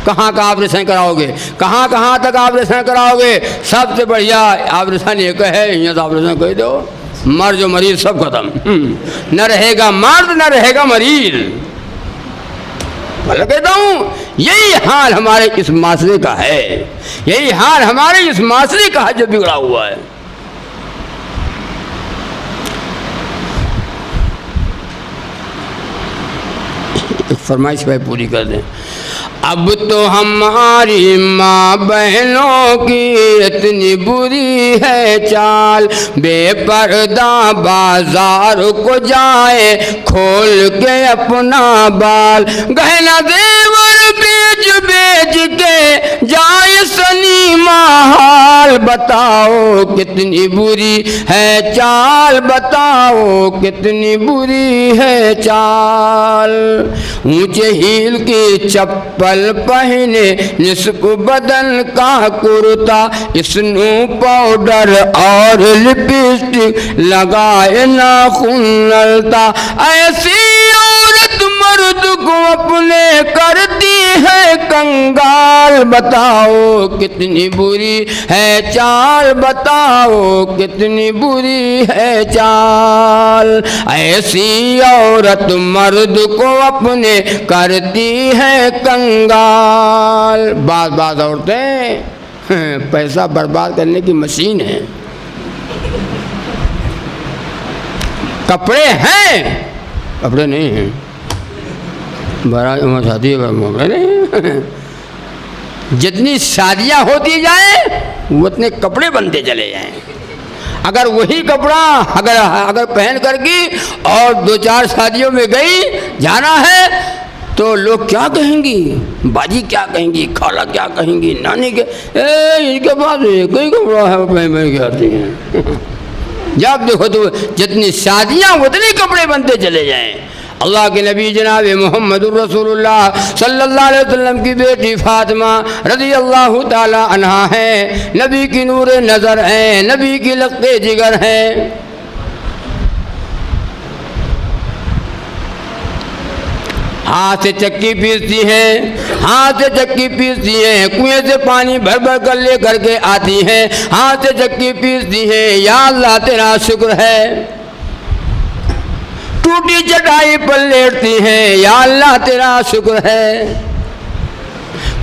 کہاں کا آپریشن کراؤ گے؟ کہاں تک آپریشن کراؤ گے؟ سب سے بڑھیا آپریشن ایک ہے، یہاں سے آپریشن کر دو، مرد جو مریض سب ختم، نہ رہے گا مرد نہ رہے گا مریض۔ میں کہتا ہوں یہی حال ہمارے اس معاشرے کا ہے، یہی حال ہمارے اس معاشرے کا ہے جو بگڑا ہوا ہے۔ ایک فرمائش میں پوری کر دیں۔ اب تو ہماری ماں بہنوں کی اتنی بری ہے چال، بے پردہ بازار کو جائے کھول کے اپنا بال، گہنا زیور بیچ کے جائے سنیما حال، بتاؤ کتنی بری ہے چال، بتاؤ کتنی بری ہے چال۔ اونچے ہیل کی چپل پہنے، نصف بدن کا کرتا، اسنو پاؤڈر اور لپسٹک لگائے ناخن نلتا، ایسی عورت مرد کو اپنے کرتی ہے کنگال، بتاؤ کتنی بری ہے چال، بتاؤ کتنی بری ہے چال۔ ایسی عورت مرد کو اپنے کرتی ہے کنگال۔ بعض عورتیں پیسہ برباد کرنے کی مشین ہے. کپڑے ہیں، کپڑے نہیں ہیں. بڑا شادی کپڑے نہیں. جتنی شادیاں ہوتی جائیں اتنے کپڑے بنتے چلے جائیں. اگر وہی کپڑا اگر پہن کر کی اور 2-4 شادیوں میں گئی جانا ہے تو لوگ کیا کہیں گی؟ باجی کیا کہیں گی، خالہ کیا کہیں گی، نانی کے ان کے پاس ایک ہی کپڑا ہے پہن کے آتی ہیں. جب دیکھو تو جتنی شادیاں اتنے کپڑے بنتے چلے جائیں. اللہ کے نبی جناب محمد الرسول اللہ صلی اللہ علیہ وسلم کی بیٹی فاطمہ رضی اللہ تعالی عنہا ہیں، نبی کی نور نظر ہیں، نبی کی لقتے جگر ہیں. ہاتھ سے چکی پیستی ہیں، ہاتھ سے چکی پیستی ہیں، کنویں سے پانی بھر بھر کر لے کر کے آتی ہیں، ہاتھ سے چکی پیستی ہیں. یا اللہ تیرا شکر ہے. ٹوٹی چٹائی پر لیٹتی ہیں، یا اللہ تیرا شکر ہے.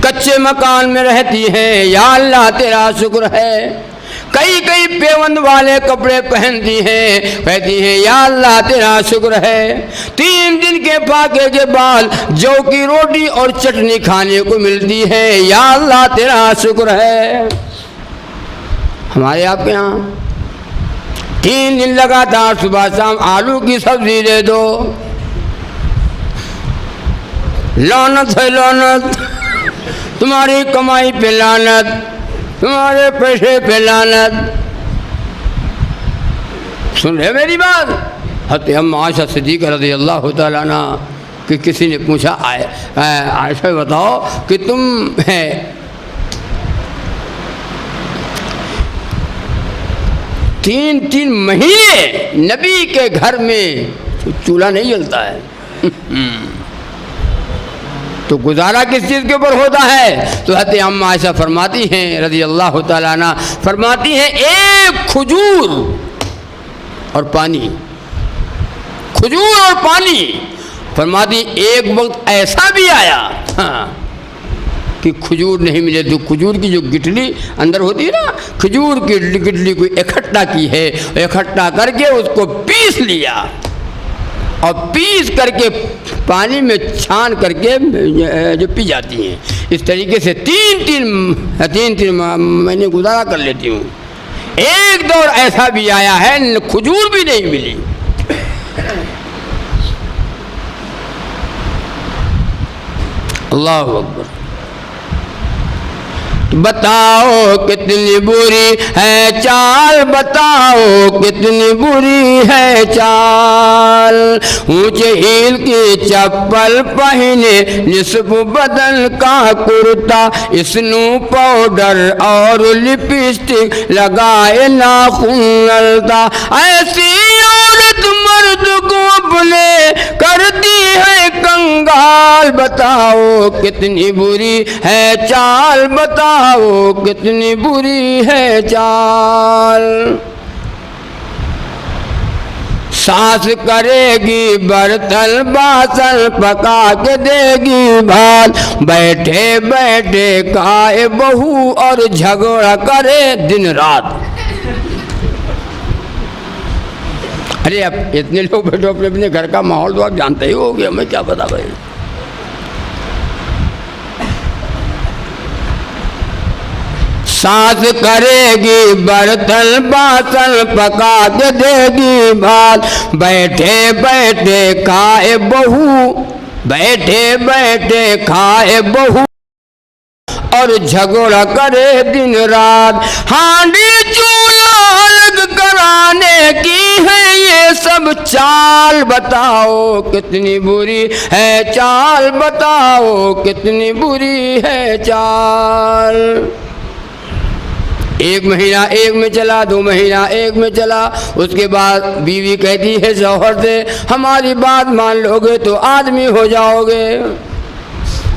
کچے مکان میں رہتی ہیں، یا اللہ تیرا شکر ہے. کئی پیوند والے کپڑے پہنتی ہیں، کہتی ہیں یا اللہ تیرا شکر ہے. 3 دن کے پاکے کے بعد جو کی روٹی اور چٹنی کھانے کو ملتی ہے، یا اللہ تیرا شکر ہے. ہمارے آپ کے یہاں 3 دن لگاتار صبح شام آلو کی سبزی دے دو. لعنت ہے لعنت، تمہاری کمائی پہ لعنت، تمہارے پیسے پہ لعنت. سن رہے میری بات؟ حضرت ام عائشہ صدیقہ رضی اللہ تعالیٰ عنہ کہ کسی نے پوچھا عائشہ بتاؤ کہ تم 3 مہینے نبی کے گھر میں چولہا نہیں جلتا ہے تو گزارا کس چیز کے اوپر ہوتا ہے؟ تو حضرت ام عائشہ فرماتی ہیں رضی اللہ تعالیٰ عنہ، فرماتی ہیں ایک کھجور اور پانی، کھجور اور پانی. فرماتی ایک وقت ایسا بھی آیا کہ کھجور نہیں ملے تو کھجور کی جو گٹلی اندر ہوتی ہے نا، کھجور کی گٹلی کو اکٹھا کی ہے، اکٹھا کر کے اس کو پیس لیا اور پیس کر کے پانی میں چھان کر کے جو پی جاتی ہیں. اس طریقے سے 3 مہینے گزارا کر لیتی ہوں. ایک دور ایسا بھی آیا ہے کھجور بھی نہیں ملی. اللہ اکبر. بتاؤ کتنی بری ہے چال، بتاؤ کتنی بری ہے چال. اونچے ہیل کی چپل پہنے، نصف بدن کا کرتا، اسنو پاؤڈر اور لپسٹک لگائے ناخن نلتا. ایسی عورت مرد کو اپنے کرتی ہے کنگال. بتاؤ کتنی بری ہے چال، بتاؤ کتنی بری ہے چال. ساس کرے گی برتن باسن پکا کے دے گی بھات، بیٹھے بیٹھے کھائے بہو اور جھگڑا کرے دن رات. ارے اب اتنے لوگ بیٹھو اپنے اپنے گھر کا ماحول تو آپ جانتے ہی ہو گے، ہمیں کیا پتا بھائی. ساس کرے گی برتن باسن پکا کے دے گی بھات، بیٹھے بیٹھے کھائے بہو، بیٹھے بیٹھے کھائے بہو اور جھگڑا کرے دن رات. ہانڈی چولہا الگ کرانے کی ہے یہ سب چال. بتاؤ کتنی بری ہے چال، بتاؤ کتنی بری ہے چال. 1 مہینہ ایک میں چلا، 2 مہینہ ایک میں چلا. اس کے بعد بیوی کہتی ہے شوہر سے ہماری بات مان لو گے تو آدمی ہو جاؤ گے.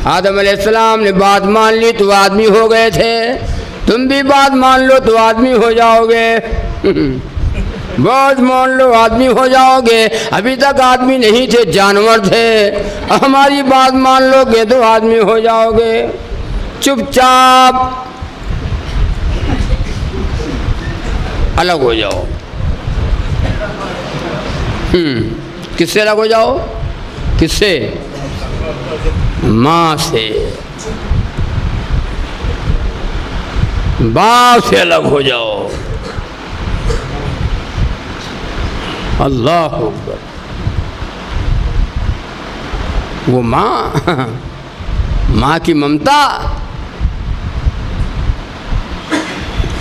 آدم علیہ السلام نے بات مان لی تو آدمی ہو گئے تھے، تم بھی بات مان لو تو آدمی ہو جاؤ گے. بات مان لو آدمی ہو جاؤ گے. ابھی تک آدمی نہیں تھے، جانور تھے. ہماری بات مان لو گے تو آدمی ہو جاؤ گے. چپ چاپ الگ ہو جاؤ۔ کس سے الگ ہو جاؤ؟ کس سے؟ ماں سے، باپ سے الگ ہو جاؤ۔ اللہ اکبر۔ وہ ماں کی ممتا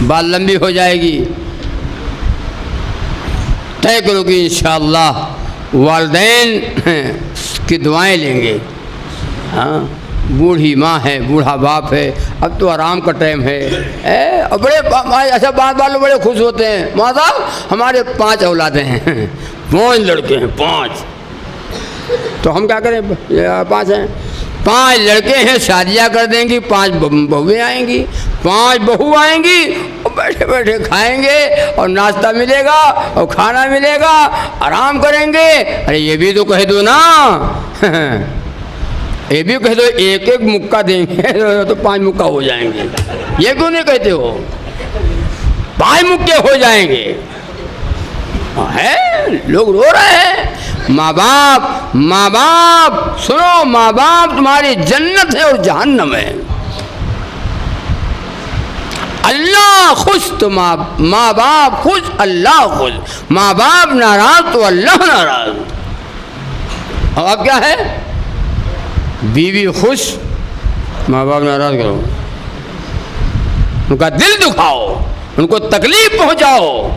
بات لمبی ہو جائے گی، طے کرو کہ انشاءاللہ والدین کی دعائیں لیں گے۔ ہاں، بوڑھی ماں ہے، بوڑھا باپ ہے، اب تو آرام کا ٹائم ہے۔ اور بڑے ایسا بات والے بڑے خوش ہوتے ہیں، ماں صاحب ہمارے 5 اولادیں ہیں، 5 لڑکے ہیں، 5۔ تو ہم کیا کریں؟ 5 ہیں، 5 لڑکے ہیں، شادیاں کر دیں گی، 5 بہویں آئیں گی، 5 بہو آئیں گی، اور بیٹھے بیٹھے کھائیں گے، اور ناشتہ ملے گا اور کھانا ملے گا، آرام کریں گے۔ ارے یہ بھی تو کہہ دو نا، یہ بھی کہہ دو، ایک ایک مکہ دیں گے تو 5 مکہ ہو جائیں گے۔ یہ کیوں نہیں کہتے ہو؟ 5 مکے ہو جائیں گے۔ ہے لوگ رو رہے ہیں۔ ماں باپ سنو، ماں باپ تمہاری جنت ہے اور جہنم ہے۔ اللہ خوش تو ماں باپ خوش، اللہ خوش۔ ماں باپ ناراض تو اللہ ناراض۔ اور اب کیا ہے؟ بیوی خوش، ماں باپ ناراض کرو، ان کا دل دکھاؤ، ان کو تکلیف پہنچاؤ۔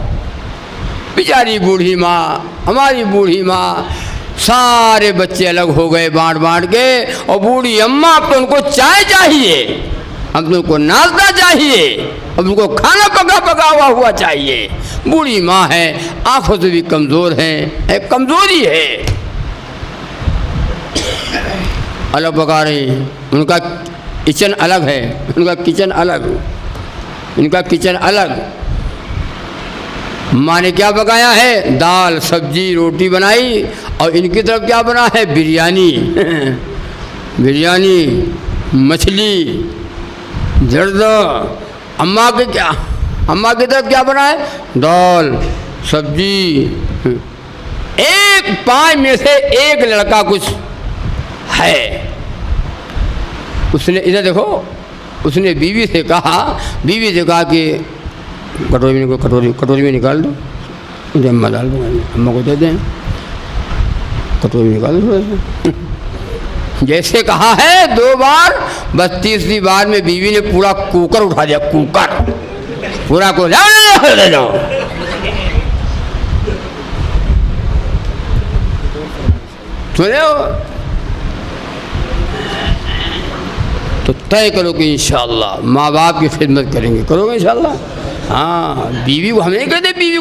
بیچاری بوڑھی ماں، ہماری بوڑھی ماں، سارے بچے الگ ہو گئے بانٹ کے، اور بوڑھی اماں اب تو ان کو چائے چاہیے، اب تو ان کو ناشتہ چاہیے، اب ان کو کھانا پکا ہوا چاہیے۔ بوڑھی ماں ہے، آنکھوں سے بھی کمزور ہے، ایک کمزوری ہے، الگ پکا رہی۔ ان کا کچن الگ ہے، ان کا کچن الگ، ان کا کچن الگ۔ ماں نے کیا پکایا ہے؟ دال سبزی روٹی بنائی، اور ان کی طرف کیا بنا ہے؟ بریانی، بریانی، مچھلی، زردہ۔ اماں کی طرف کیا بنا ہے؟ دال سبزی۔ ایک 5 میں سے ایک لڑکا کچھ ہے، اس نے ادھر دیکھو، اس نے بیوی سے کہا کہ کٹوری میں نکال دو، مجھے اماں ڈال دو، اماں کو دے دیں، کٹوری میں نکال دو۔ جیسے کہا ہے 2 بار، بس تیسری بار میں بیوی نے پورا کوکر اٹھا دیا، کوکر پورا کو لے جاؤ۔ سنے ہو؟ تو طے کرو کہ انشاءاللہ ماں باپ کی خدمت کریں گے، کرو گے انشاءاللہ۔ ہاں، بیوی کو ہم نہیں کہتے بیوی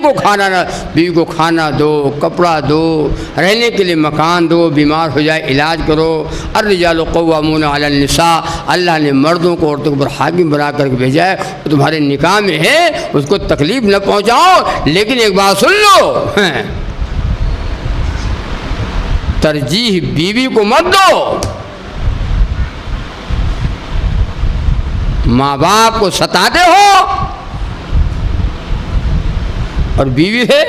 کو کھانا دو، کپڑا دو، رہنے کے لیے مکان دو، بیمار ہو جائے علاج کرو۔ الرجال قوامون علی النساء، اللہ نے مردوں کو عورتوں پر حاکم بنا کر کے بھیجا ہے، وہ تمہارے نکاح میں ہے، اس کو تکلیف نہ پہنچاؤ۔ لیکن ایک بات سن لو، ترجیح بیوی کو مت دو، ماں باپ کو ستاتے ہو، اور بیوی ہے،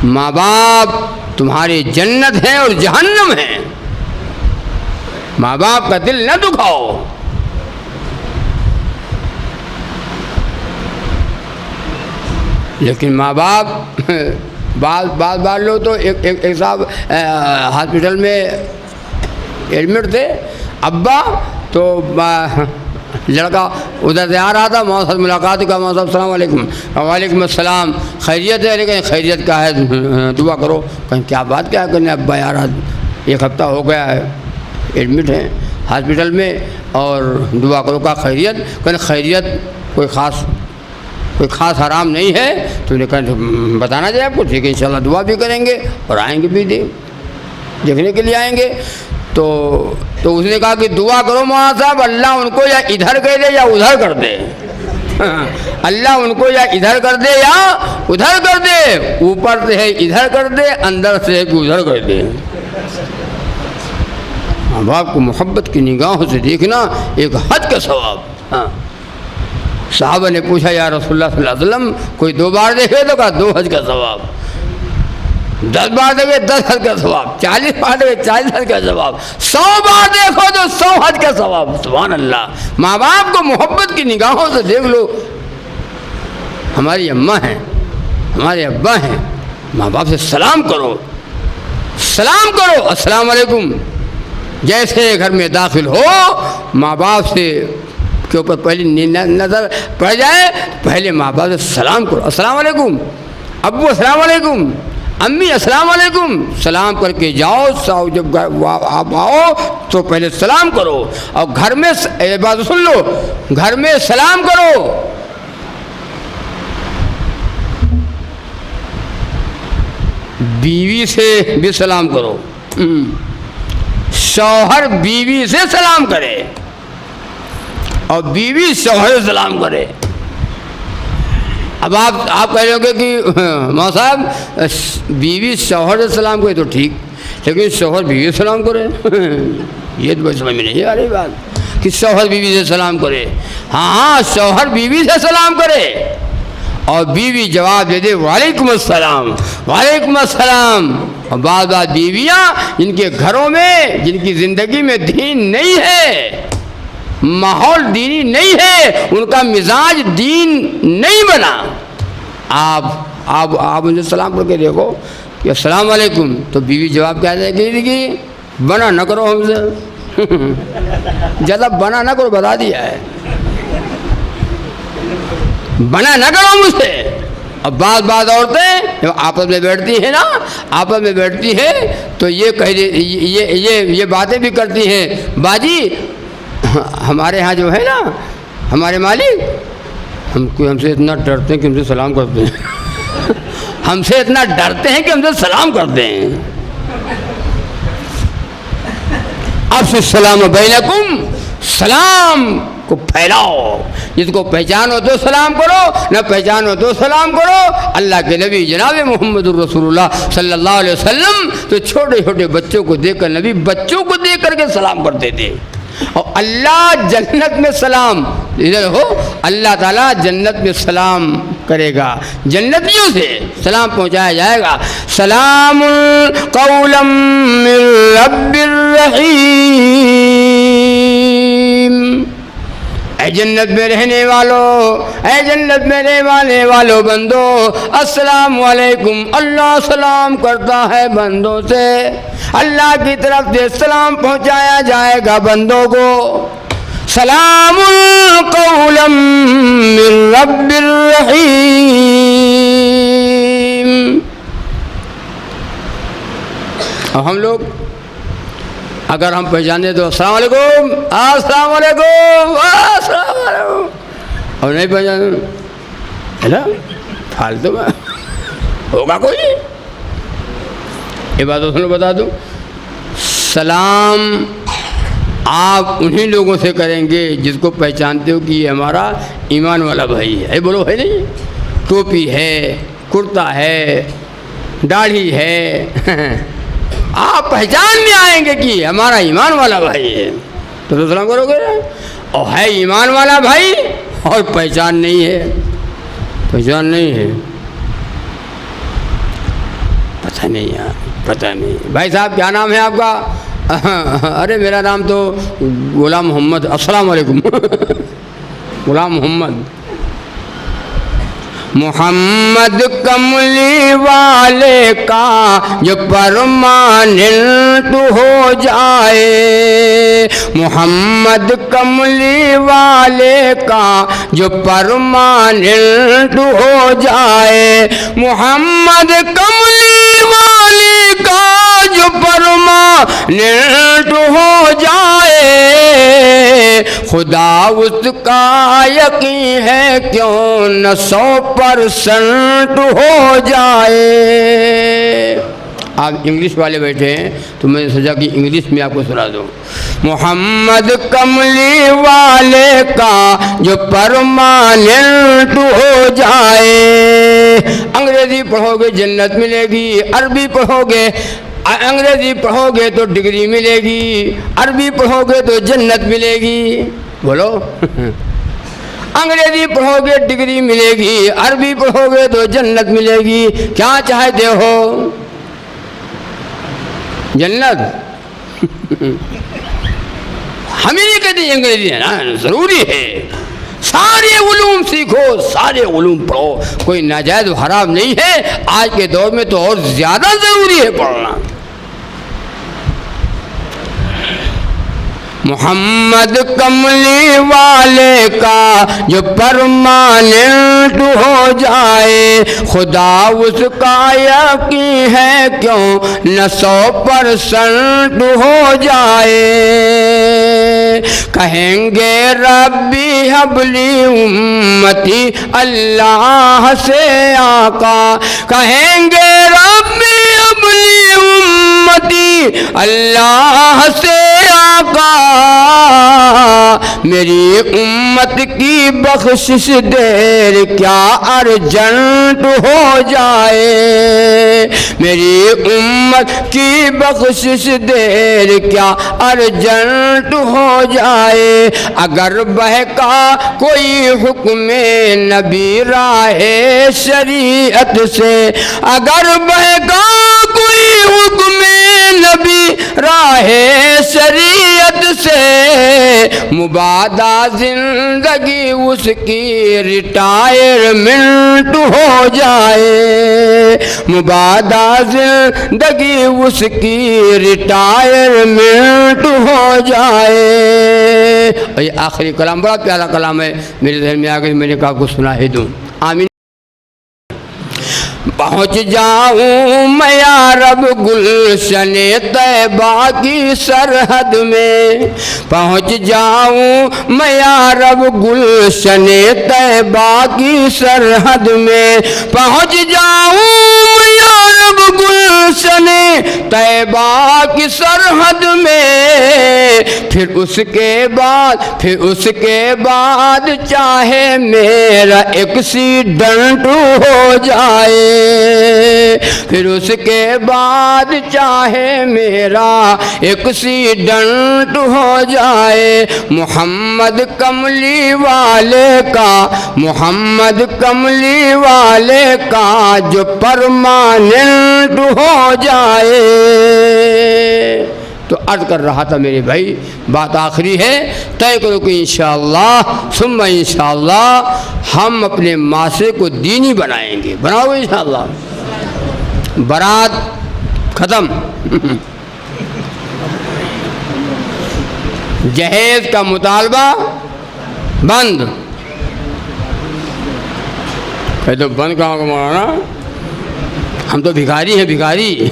ماں باپ تمہاری جنت ہے اور جہنم ہے، ماں باپ کا دل نہ دکھاؤ۔ لیکن ماں باپ بعض لوگ تو ایک صاحب ہاسپٹل میں ایڈمٹ تھے، ابا تو لڑکا ادھر سے آ رہا تھا، ماں صاحب ملاقات کا، ماں صاحب السلام علیکم، وعلیکم السلام، خیریت ہے؟ لیکن خیریت کا ہے، دعا کرو۔ کہیں کیا بات کیا کرنے ابا یار، 1 ہفتہ ہو گیا ہے ایڈمٹ ہیں ہاسپٹل میں، اور دعا کرو کا خیریت؟ کہیں خیریت کوئی خاص حرام نہیں ہے، تو نے کہا بتانا چاہیے آپ کو، ٹھیک ہے انشاءاللہ دعا بھی کریں گے اور آئیں گے بھی دیکھنے کے لیے آئیں گے۔ تو اس نے کہا کہ دعا کرو مولانا صاحب، اللہ ان کو یا ادھر کر دے یا ادھر کر دے، اللہ ان کو یا ادھر کر دے یا ادھر کر دے، اوپر سے ہے ادھر کر دے، اندر سے ہے کہ ادھر کر دے۔ ماں باپ کو محبت کی نگاہوں سے دیکھنا ایک حج کا ثواب۔ ہاں صحابہ نے پوچھا یا رسول اللہ صلی اللہ علیہ وسلم کوئی 2 بار دیکھے تو کہا 2 حج کا ثواب، 10 بار دیکھے 10 حج کا ثواب، 40 بار دیکھے 40 حج کا ثواب، 100 بار دیکھو تو 100 حج کا ثواب۔ سبحان اللہ۔ ماں باپ کو محبت کی نگاہوں سے دیکھ لو۔ ہماری اماں ہیں، ہمارے ابا ہیں، ماں باپ سے سلام کرو، سلام کرو، السلام علیکم۔ جیسے گھر میں داخل ہو ماں باپ سے کے اوپر پہلی نظر پڑ جائے، پہلے ماں باپ سے سلام کرو، السلام علیکم ابو، السلام علیکم امی، السلام علیکم، سلام کر کے جاؤ۔ جب آپ آؤ تو پہلے سلام کرو، اور گھر میں بات سن لو، گھر میں سلام کرو۔ بیوی سے بھی سلام کرو، شوہر بیوی سے سلام کرے اور بیوی شوہر سے سلام کرے۔ اب آپ کہہ رہے ہو کہ ماں صاحب بیوی شوہر سے سلام کرے تو ٹھیک، لیکن شوہر بیوی سے سلام کرے یہ تو سمجھ میں نہیں آ رہی بات کہ شوہر بیوی سے سلام کرے۔ ہاں شوہر بیوی سے سلام کرے اور بیوی جواب دے دے وعلیکم السلام، وعلیکم السلام۔ اور بعض بیویاں جن کے گھروں میں، جن کی زندگی میں دین نہیں ہے، ماحول دینی نہیں ہے، ان کا مزاج دین نہیں بنا، آپ مجھے سلام کر کے دیکھو کہ السلام علیکم، تو بیوی جواب کیا دے گی کہ بنا نہ کرو ہم سے زیادہ بنا نہ کرو، بتا دیا ہے بنا نہ کرو مجھ سے۔ اب بعض عورتیں جب آپس میں بیٹھتی ہیں نا، آپس میں بیٹھتی ہیں تو یہ باتیں بھی کرتی ہیں، باجی ہمارے ہاں جو ہے نا ہمارے مالک ہم سے اتنا ڈرتے ہیں کہ ہم سے سلام کرتے ہیں ہم سے اتنا ڈرتے ہیں کہ ہم سے سلام کرتے ہیں۔ اب سے سلام بینکم، سلام کو پھیلاؤ، جس کو پہچانو تو سلام کرو، نہ پہچانو تو سلام کرو۔ اللہ کے نبی جناب محمد الرسول اللہ صلی اللہ علیہ وسلم تو چھوٹے چھوٹے بچوں کو دیکھ کر، نبی بچوں کو دیکھ کر کے سلام کرتے تھے۔ اور اللہ جنت میں سلام، ادھر ہو اللہ تعالیٰ جنت میں سلام کرے گا، جنتیوں سے سلام پہنچایا جائے گا۔ سلام قولا من رب الرحیم۔ اے جنت میں رہنے والو، اے جنت میں رہنے والو بندو، السلام علیکم، اللہ سلام کرتا ہے بندوں سے، اللہ کی طرف سے سلام پہنچایا جائے گا بندوں کو۔ سلام قولا من رب الرحیم۔ اب ہم لوگ اگر ہم پہچانے تو السلام علیکم، السلام علیکم، السلام علیکم، اور نہیں پہچانے ہے نا فالتو میں ہوگا کوئی۔ یہ بات اس نے بتا دوں، سلام آپ انہی لوگوں سے کریں گے جس کو پہچانتے ہو کہ یہ ہمارا ایمان والا بھائی ہے۔ بولو ہے نہیں، ٹوپی ہے، کرتا ہے، داڑھی ہے، آپ پہچان میں آئیں گے کہ ہمارا ایمان والا بھائی ہے تو سلام کرو گے۔ اور ہے ایمان والا بھائی اور پہچان نہیں ہے، پہچان نہیں ہے، پتہ نہیں یار، پتہ نہیں۔ بھائی صاحب کیا نام ہے آپ کا؟ ارے میرا نام تو غلام محمد۔ السلام علیکم غلام محمد۔ محمد کملی والے کا جو پرماننٹ ہو جائے، محمد کملی والے کا جو پرماننٹ ہو جائے، محمد کملی والے کا جو پرماننٹ ہو جائے، خدا اس کا یقین ہے کیوں نہ 100% ہو جائے۔ آپ انگلش والے بیٹھے ہیں تو میں نے سوچا کہ انگلش میں آپ کو سنا دوں۔ محمد کملی والے کا جو پرماننٹ ہو جائے، انگریزی پڑھو گے جنت ملے گی، عربی پڑھو گے، انگریزی پڑھو گے تو ڈگری ملے گی، عربی پڑھو گے تو جنت ملے گی۔ بولو انگریزی پڑھو گے ڈگری ملے گی، عربی پڑھو گے تو جنت ملے گی، کیا چاہتے ہو؟ جنت؟ ہمیں نہیں کہتے انگریزی ہے نا، ضروری ہے، سارے علوم سیکھو، سارے علوم پڑھو، کوئی ناجائز و حرام نہیں ہے، آج کے دور میں تو اور زیادہ ضروری ہے پڑھنا۔ محمد کملی والے کا جو پرماننٹ ہو جائے، خدا اس کا یقین ہے کیوں نہ 100% ہو جائے۔ کہیں گے ربی حبلی امتی اللہ سے آقا، کہیں گے ربی حبلی امتی اللہ سے آقا، میری امت کی بخشش دیر کیا ارجنٹ ہو جائے، میری امت کی بخشش دیر کیا ارجنٹ ہو جائے۔ اگر بہکا کوئی حکم نبی راہ شریعت سے، اگر بہکا کوئی حکم نبی راہ شریعت سے، مبادا زندگی اس کی ریٹائرمنٹ ہو جائے، مبادا زندگی اس کی ریٹائرمنٹ ہو جائے۔ اور یہ آخری کلام بڑا پیارا کلام ہے، میرے ذہن میں آ گئی، میں نے کہا کچھ سنا ہی دوں۔ آمین۔ پہنچ جاؤں میں یا رب گلشن طیبہ کی سرحد میں، پہنچ جاؤں میں یا رب گلشن طیبہ کی سرحد میں، پہنچ جاؤں میں یا رب گلشن طیبہ کی سرحد میں، پھر اس کے بعد چاہے میرا ایکسیڈنٹ ہو جائے، پھر اس کے بعد چاہے میرا ایکسیڈنٹ ہو جائے۔ محمد کملی والے کا، محمد کملی والے کا جو پرماننٹ ہو جائے۔ تو عرض کر رہا تھا میرے بھائی، بات آخری ہے، طے کرو کہ انشاءاللہ ثم انشاءاللہ ہم اپنے معاشرے کو دینی بنائیں گے۔ بناؤ انشاءاللہ۔ برات ختم، جہیز کا مطالبہ بند۔ کہ تو بند کہاں کو مولانا، ہم تو بھکاری ہیں، بھکاری۔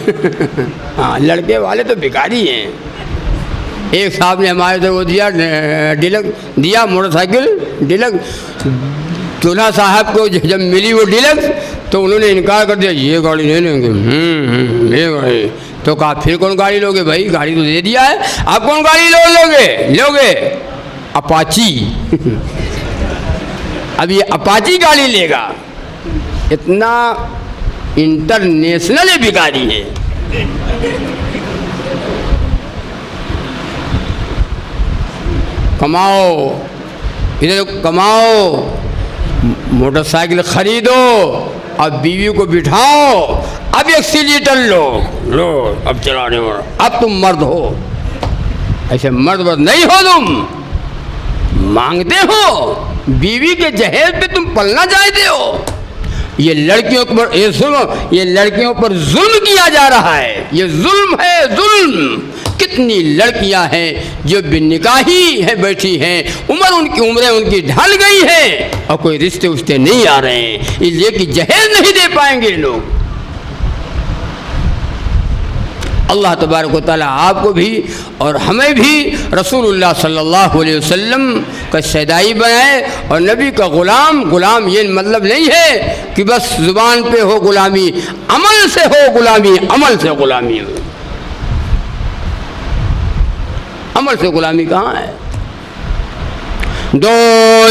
ہاں، لڑکے والے تو بھکاری ہیں۔ ایک صاحب نے ہمارے سے وہ دیا ڈیلکس دیا، موٹر سائیکل ڈیلکس، دولہا صاحب کو جب ملی وہ ڈیلکس تو انہوں نے انکار کر دیا، یہ گاڑی نہیں لیں گے۔ یہ گاڑی تو کہا پھر کون گاڑی لوگے بھائی، گاڑی تو دے دیا ہے، آپ کون گاڑی لوگے؟ اپاچی۔ اب یہ اپاچی گاڑی لے گا، اتنا انٹرنیشنل بھکاری ہے۔ کماؤ، ادھر کماؤ، موٹر سائیکل خریدو، اب بیوی کو بٹھاؤ، اب ایکسیلیٹر لو، اب چلانے والا، اب تم مرد ہو۔ ایسے مرد نہیں ہو، تم مانگتے ہو، بیوی کے جہیز پہ تم پلنا چاہتے ہو۔ یہ لڑکیوں پر ظلم کیا جا رہا ہے، یہ ظلم ہے، ظلم۔ کتنی لڑکیاں ہیں جو بے نکاحی ہے بیٹھی ہیں، عمریں ان کی ڈھل گئی ہیں اور کوئی رشتے نہیں آ رہے ہیں، اس لیے کہ جہیز نہیں دے پائیں گے لوگ۔ اللہ تبارک و تعالیٰ آپ کو بھی اور ہمیں بھی رسول اللہ صلی اللہ علیہ وسلم کا شیدائی بنائے اور نبی کا غلام یہ مطلب نہیں ہے کہ بس زبان پہ ہو غلامی، عمل سے ہو غلامی، عمل سے غلامی ہو۔ عمل سے غلامی کہاں ہے؟ دو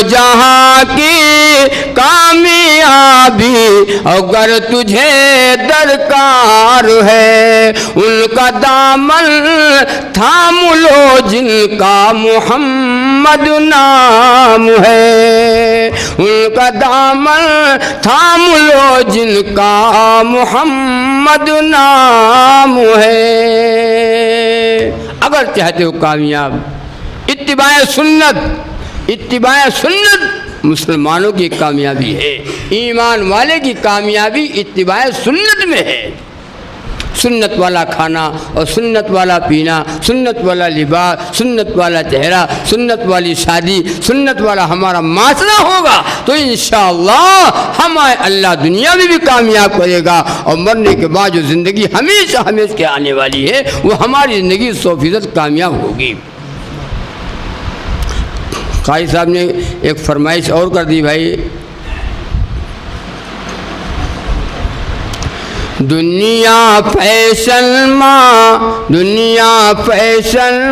جہاں کی کامیابی اگر تجھے درکار ہے، ان کا دامن تھام لو جن کا محمد محمد نام ہے، ان کا دامن تھام لو جن کا محمد نام ہے۔ اگر چاہتے ہو کامیاب، اتباع سنت مسلمانوں کی کامیابی ہے، ایمان والے کی کامیابی اتباع سنت میں ہے۔ سنت والا کھانا اور سنت والا پینا، سنت والا لباس، سنت والا چہرہ، سنت والی شادی، سنت والا ہمارا معاشرہ ہوگا تو انشاءاللہ ہمیں اللہ دنیا میں بھی کامیاب کرے گا، اور مرنے کے بعد جو زندگی ہمیشہ ہمیشہ کے آنے والی ہے وہ ہماری زندگی 100% کامیاب ہوگی۔ قاری صاحب نے ایک فرمائش اور کر دی بھائی، دنیا فیشن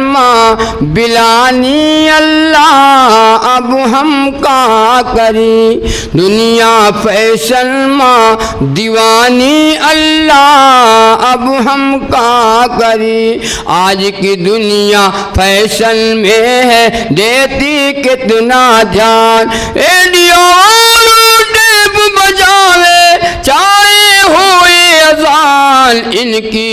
ماں بلانی اللہ اب ہم کا کری، دنیا فیشن ماں دیوانی اللہ اب ہم کا کری، آج کی دنیا فیشن میں ہے دیتی کتنا دھیان، ریڈیو ٹیپ بجاوے چاہے ہوئے اذان، ان کی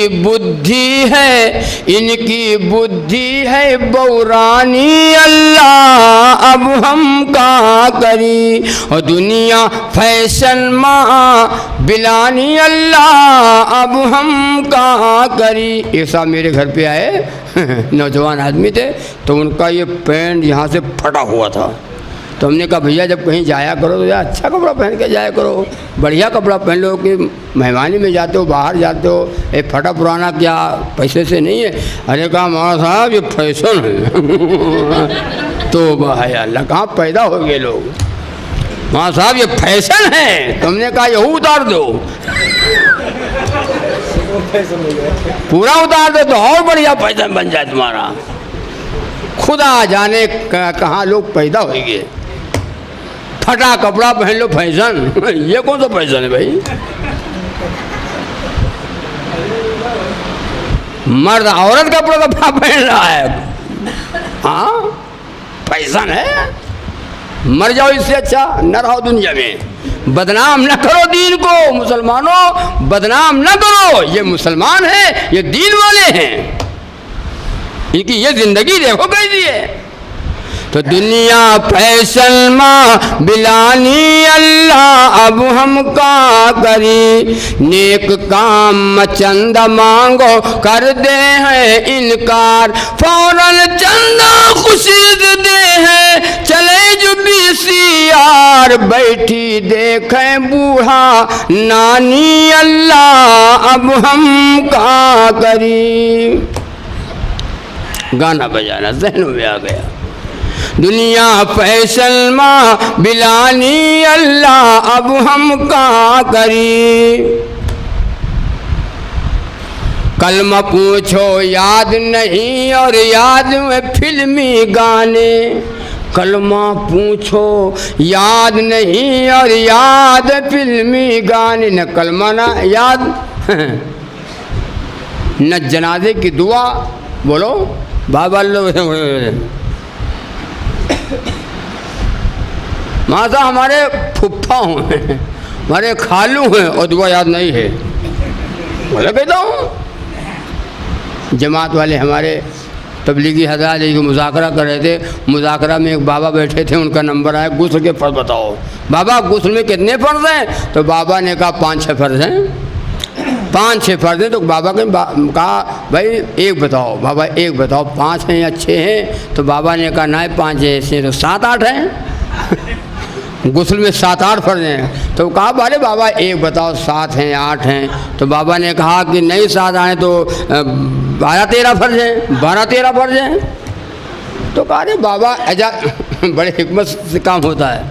بدھی ہے بورانی اللہ اب ہم کا کری، اور دنیا فیشن ماں بلانی اللہ اب ہم کا کری۔ ایک صاحب میرے گھر پہ آئے نوجوان آدمی تھے، تو ان کا یہ پینٹ یہاں سے پھٹا ہوا تھا، تو ہم نے کہا بھیا جب کہیں جایا کرو تو یار اچھا کپڑا پہن کے جایا کرو، بڑھیا کپڑا پہن لو کہ مہمانی میں جاتے ہو، باہر جاتے ہو، ایک پھٹا پرانا کیا پیسے سے نہیں ہے۔ ارے کہا مولانا صاحب یہ فیشن ہے۔ تو بھائی اللہ کہاں پیدا ہو گئے لوگ، مولانا صاحب یہ فیشن ہے، تم نے کہا یہ اتار دو، پورا اتار دو تو اور بڑھیا فیشن بن جائے تمہارا۔ خدا جانے کہاں لوگ پیدا ہوئے گے، پھٹا کپڑا پہن لو فیشن، یہ کون سا فیشن ہے بھائی؟ مرد عورت کپڑا پہن رہا ہے، ہاں فیشن ہے، مر جاؤ اس سے اچھا نہ رہو دنیا میں۔ بدنام نہ کرو دین کو، مسلمانوں بدنام نہ کرو، یہ مسلمان ہیں، یہ دین والے ہیں، ان کی یہ زندگی دیکھو کیسی ہے۔ تو دنیا فیشن ماں بلانی اللہ اب ہم کا کری، نیک کام چندہ مانگو کر دے ہیں انکار، فوراً چندہ خوشی دے ہیں چلے جو BCR، بیٹھی دیکھیں بوڑھا نانی اللہ اب ہم کا کری۔ گانا بجانا ذہنوں میں آ گیا، دنیا فیشن ماں بلانی اللہ اب ہم کا کری، کلمہ پوچھو یاد نہیں اور یاد میں فلمی گانے، کلمہ پوچھو یاد نہیں اور یاد فلمی گانے، نہ کلمہ نہ یاد نہ جنازے کی دعا، بولو بابا لوگ ماذا ہمارے پھپھا ہیں، ہمارے خالو ہیں اور دعا یاد نہیں ہے، بولا کہتا ہوں۔ جماعت والے ہمارے تبلیغی حضرات کو مذاکرہ کر رہے تھے، مذاکرہ میں ایک بابا بیٹھے تھے، ان کا نمبر آیا، غسل کے فرض بتاؤ بابا، غسل میں کتنے فرض ہیں؟ تو بابا نے کہا 5-6 فرض ہیں، 5-6 فرض ہیں۔ تو بابا نے کہا بھائی ایک بتاؤ، بابا ایک بتاؤ، 5 ہیں یا 6 ہیں؟ تو بابا نے کہا نہ 5 ایسے تو 7-8 ہیں، غسل میں 7-8 فرض ہیں۔ تو کہا بھارے بابا ایک بتاؤ 7 ہیں 8 ہیں؟ تو بابا نے کہا کہ نہیں 7 آئے تو 12-13 فرض ہیں، 12-13 فرض ہیں۔ تو کہا رے بابا بڑے حکمت سے کام ہوتا ہے،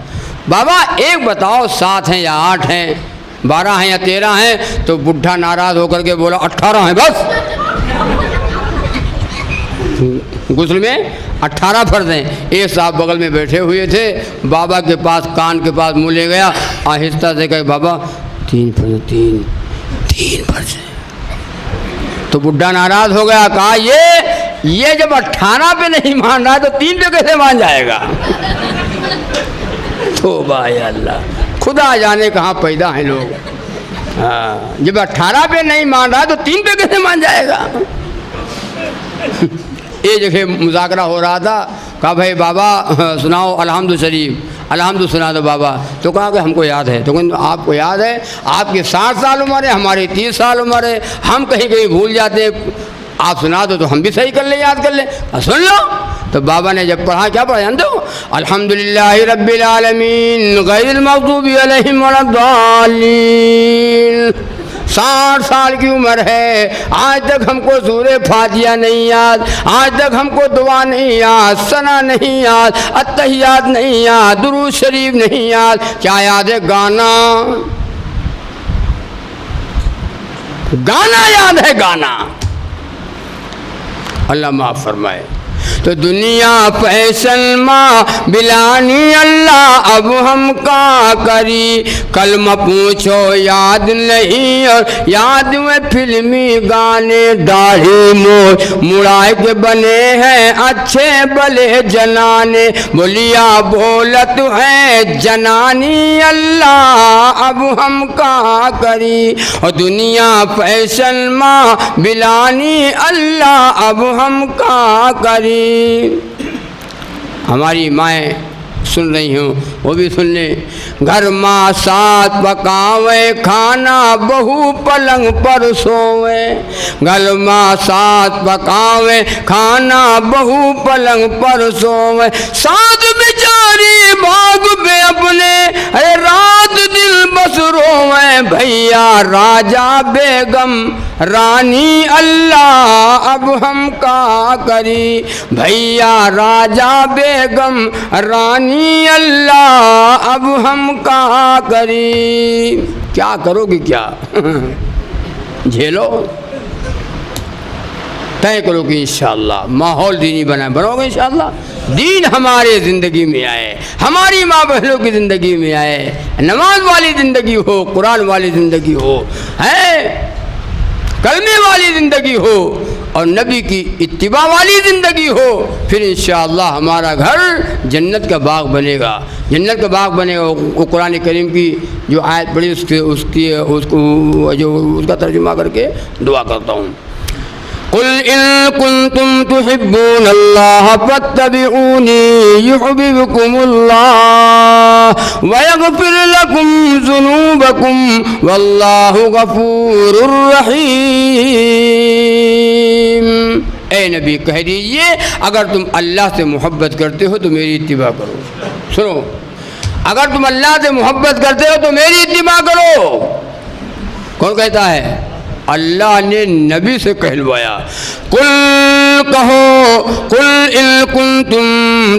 بابا ایک بتاؤ 7 ہیں یا 8 ہیں، 12 ہیں یا 13 ہیں؟ تو بڈھا ناراض ہو کر کے بولا 18 ہیں بس، غسل میں 18 فرض ہیں۔ ایک صاحب بغل میں بیٹھے ہوئے تھے، بابا کے پاس کان کے پاس منہ لے گیا، آہستہ سے کہے بابا 3 فرض ہیں۔ تو بڈھا ناراض ہو گیا، کہا یہ یہ جب 18 پہ نہیں مان رہا تو 3 پہ کیسے مان جائے گا؟ توبہ یا اللہ، خدا جانے کہاں پیدا ہیں لوگ۔ ہاں، جب 18 پہ نہیں مان رہا تو 3 پہ کیسے مان جائے گا؟ یہ جگہ مذاکرہ ہو رہا تھا، کہا بھائی بابا سناؤ الحمد شریف، الحمد سنا دو بابا۔ تو کہا کہ ہم کو یاد ہے۔ تو کہا آپ کو یاد ہے؟ آپ کی 60 سال عمر ہے، ہماری 30 سال عمر ہے، ہم کہیں کہیں بھول جاتے ہیں، آپ سنا دو تو ہم بھی صحیح کر لیں، یاد کر لیں۔ سن لو۔ تو بابا نے جب پڑھا، کیا پڑھا جان دو؟ الحمدللہ رب العالمین غیر المغضوب علیہم ولا الضالین۔ 60 سال کی عمر ہے، آج تک ہم کو سورہ فاتحہ نہیں یاد، آج تک ہم کو دعا نہیں یاد، ثنا نہیں یاد، التحیات نہیں یاد، درود شریف نہیں یاد، کیا یاد ہے؟ گانا، گانا یاد ہے، گانا۔ اللہ معاف فرمائے۔ تو دنیا فیشن ماں بلانی اللہ اب ہم کا کری، کلمہ پوچھو یاد نہیں اور یاد میں فلمی گانے، داڑھی مڑائے کے بنے ہیں اچھے بلے جنانے، بولیا بولت ہے جنانی اللہ اب ہم کا کری، اور دنیا فیشن ماں بلانی اللہ اب ہم کا کری۔ ہماری مائیں سن رہی ہوں، وہ بھی سن لیں۔ گھر ماں ساتھ پکاوے کھانا، بہو پلنگ پر سوے، گھر ماں ساتھ پکاوے کھانا، بہو پلنگ پر سوے، ساتھ بیچاری باغ پہ اپنے ارے رات دل بس روے، بھیا راجا بیگم رانی اللہ اب ہم کا کری، بھیا راجا بیگم رانی اللہ اب ہم کا کری۔ کیا کرو گے؟ کیا جھیلو، طے کرو گے انشاءاللہ، ماحول دینی بنو گے انشاءاللہ، دین ہمارے زندگی میں آئے، ہماری ماں بہنوں کی زندگی میں آئے، نماز والی زندگی ہو، قرآن والی زندگی ہو، ہے کلمے والی زندگی ہو، اور نبی کی اتباع والی زندگی ہو، پھر انشاءاللہ ہمارا گھر جنت کا باغ بنے گا، جنت کا باغ بنے گا۔ وہ قرآن کریم کی جو آیت پڑھی اس کا ترجمہ کر کے دعا کرتا ہوں۔ قل ان کنتم تحبون اللہ فاتبعونی یحببکم اللہ ویغفر لکم ذنوبکم واللہ غفور رحیم۔ اے نبی کہہ دیجئے اگر تم اللہ سے محبت کرتے ہو تو میری اتباع کرو۔ سنو، اگر تم اللہ سے محبت کرتے ہو تو میری اتباع کرو۔ کون کہتا ہے؟ اللہ نے نبی سے کہلوایا۔ قل کہو، قل ان کنتم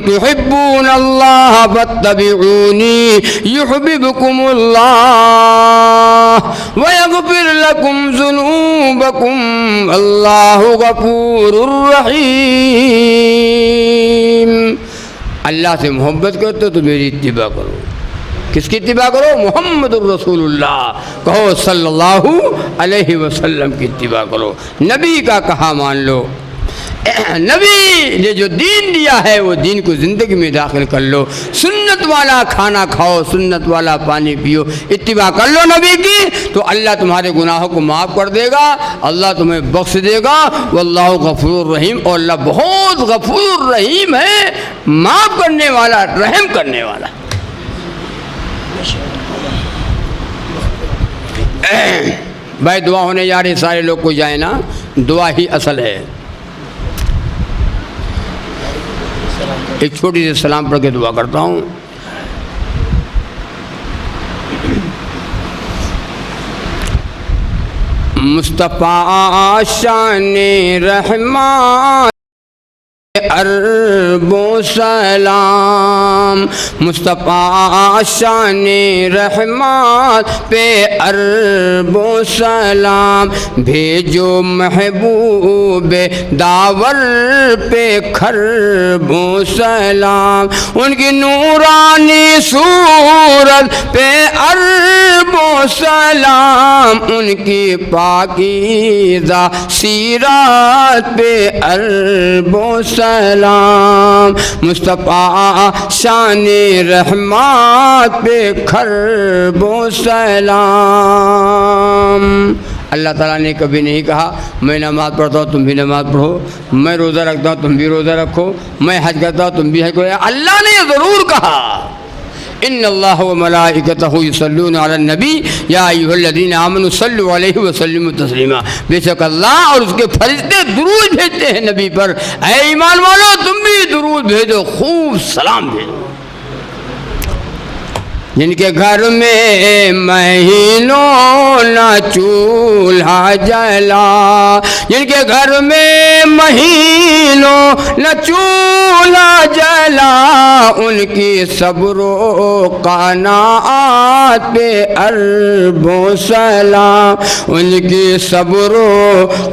تحبون اللہ فاتبعونی یحببکم اللہ ویغفر لکم ذنوبکم اللہ غفور رحیم۔ اللہ سے محبت کرتے ہو تو میری اتباع کرو۔ کس کی اتباع کرو؟ محمد الرسول اللہ، کہو صلی اللہ علیہ وسلم کی اتباع کرو، نبی کا کہا مان لو۔ نبی نے جو دین دیا ہے وہ دین کو زندگی میں داخل کر لو، سنت والا کھانا کھاؤ، سنت والا پانی پیو، اتباع کر لو نبی کی، تو اللہ تمہارے گناہوں کو معاف کر دے گا، اللہ تمہیں بخش دے گا، واللہ غفور رحیم، اور اللہ بہت غفور رحیم ہے، معاف کرنے والا، رحم کرنے والا۔ بھائی دعا ہونے جا رہے، سارے لوگ کو جائیں نا، دعا ہی اصل ہے۔ ایک چھوٹی سی سلام پڑھ کے دعا کرتا ہوں۔ مصطفیٰ شان رحمان اربوں سلام، مصطفیٰ شان رحمت پہ اربوں سلام، بھیجو محبوب داور پہ خربوں سلام، ان کی نورانی صورت پہ اربوں سلام، ان کی پاکیزہ سیرت پہ اربوں سلام، مصطفیٰ شان رحمت پہ خربوں سلام۔ اللہ تعالیٰ نے کبھی نہیں کہا میں نماز پڑھتا ہوں تم بھی نماز پڑھو، میں روزہ رکھتا ہوں تم بھی روزہ رکھو، میں حج کرتا ہوں تم بھی حج کرو۔ اللہ نے ضرور کہا ان اللہ و ملائکتہ یصلون علی النبی یا ایھا الذین آمنوا صلوا علیہ وسلموا تسلیما، بے شک اللہ اور اس کے فرشتے درود بھیجتے ہیں نبی پر، اے ایمان والو تم بھی درود بھیجو، خوب سلام بھیجو۔ جن کے گھر میں مہینوں نہ چولہا جلا، جن کے گھر میں مہینوں نہ چولہا جلا، ان کی صبر و قناعت پہ اربوں سلام، ان کی صبر و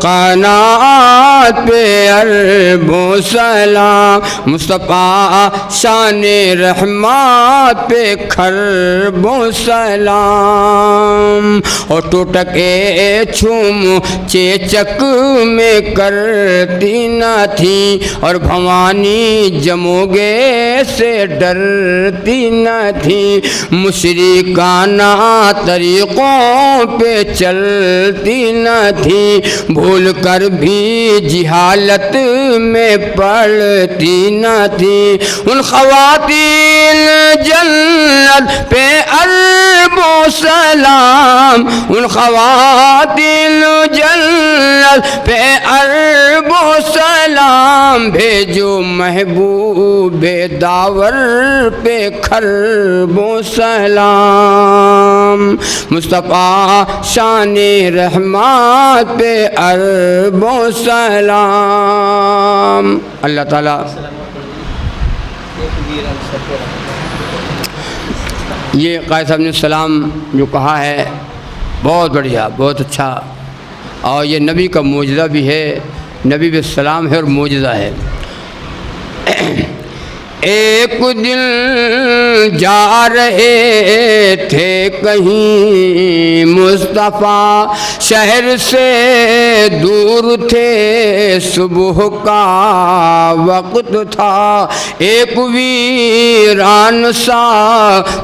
قناعت پہ اربوں سلام، مصطفیٰ شان رحمت پہ خربوں سلام، اور ٹوٹکے چھوم چیچک میں کرتی نہ تھی، اور بھوانی جموگے سے ڈرتی نہ تھی، مشرکانہ طریقوں پہ چلتی نہ تھی، بھول کر بھی جہالت میں پڑتی نہ تھی، ان خواتین جنت پہ اربوں سلام، ان خواتین جنت پہ اربوں سلام، بھیجو محبوب داور پہ خربوں سلام، مصطفیٰ شان رحمت پہ اربوں سلام۔ اللہ تعالیٰ یہ قائد صاحب نے السلام جو کہا ہے بہت بڑھیا، بہت اچھا، اور یہ نبی کا معجزہ بھی ہے، نبی بھی السلام ہے اور معجزہ ہے۔ ایک دن جا رہے تھے کہیں مصطفیٰ، شہر سے دور تھے، صبح کا وقت تھا، ایک ویران سا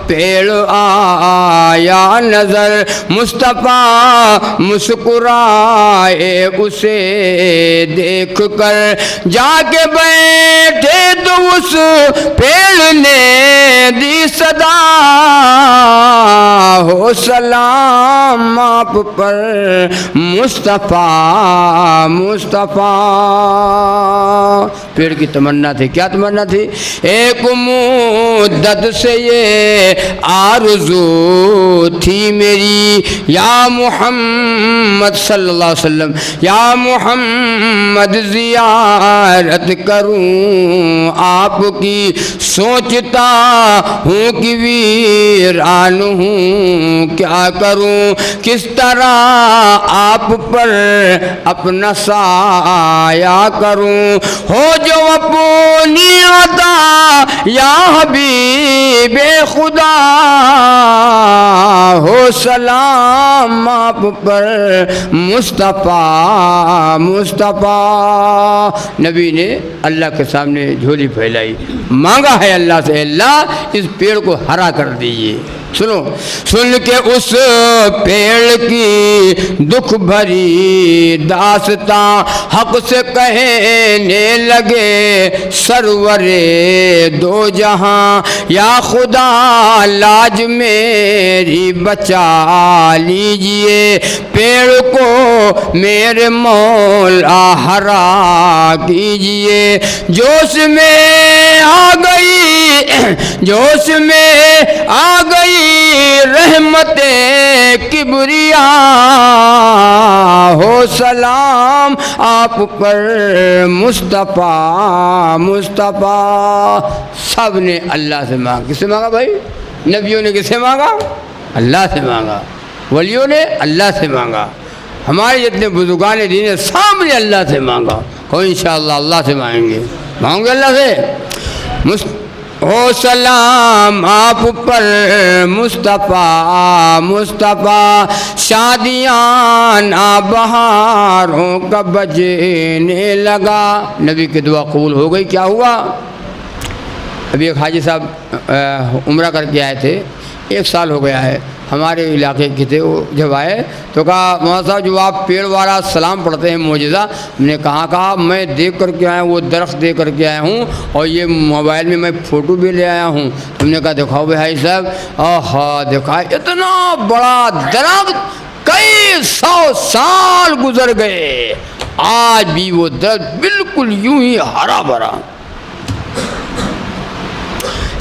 پیڑ آیا نظر، مصطفیٰ مسکرائے اسے دیکھ کر، جا کے بیٹھے تو اس پیڑ نے دی صدا، ہو سلام آپ پر مصطفیٰ مصطفیٰ۔ پیڑ کی تمنا تھی، کیا تمنا تھی؟ ایک مدت سے یہ آرزو تھی میری، یا محمد صلی اللہ علیہ وسلم، یا محمد زیارت کروں آپ کی، سوچتا ہوں کہ ویران ہوں کیا کروں، کس طرح آپ پر اپنا سایہ کروں، ہو جو اپنی عطا یا حبیب خدا، ہو سلام آپ پر مصطفیٰ مصطفیٰ۔ نبی نے اللہ کے سامنے جھولی پھیلائی، مانگا ہے اللہ سے، اللہ اس پیڑ کو ہرا کر دیجیے۔ سنو، سن کے اس پیڑ کی دکھ بھری داستاں، حق سے کہنے لگے سرور دو جہاں، یا خدا لاج میری بچا لیجئے، پیڑ کو میرے مولا ہرا کیجئے۔ جوش میں آ گئی، جوش میں آ گئی رحمت کبریا ہو سلام آپ پر مصطفیٰ مصطفیٰ. سب نے اللہ سے مانگا. کس سے مانگا بھائی؟ نبیوں نے کس سے مانگا؟ اللہ سے مانگا. ولیوں نے اللہ سے مانگا. ہمارے جتنے بزرگان دین ہیں سب نے اللہ سے مانگا. کوئی انشاءاللہ اللہ سے مانگیں گے. مانگو گے اللہ سے. ہو سلام آپ پر مصطفیٰ مصطفیٰ شادیاں بہاروں کا بجنے لگا. نبی کی دعا قبول ہو گئی. کیا ہوا؟ ابھی ایک حاجی صاحب عمرہ کر کے آئے تھے. 1 سال ہو گیا ہے. ہمارے علاقے کے تھے. وہ جب آئے تو کہا مولانا صاحب جو آپ پیڑ والا سلام پڑھتے ہیں معجزہ. ہم نے کہا میں دیکھ کر کے آیا ہوں, وہ درخت دیکھ کر کے آیا ہوں, اور یہ موبائل میں فوٹو بھی لے آیا ہوں. تم نے کہا دکھاؤ بھائی صاحب. آہا دکھا, اتنا بڑا درخت کئی 100 سال گزر گئے, آج بھی وہ درخت بالکل یوں ہی ہرا بھرا.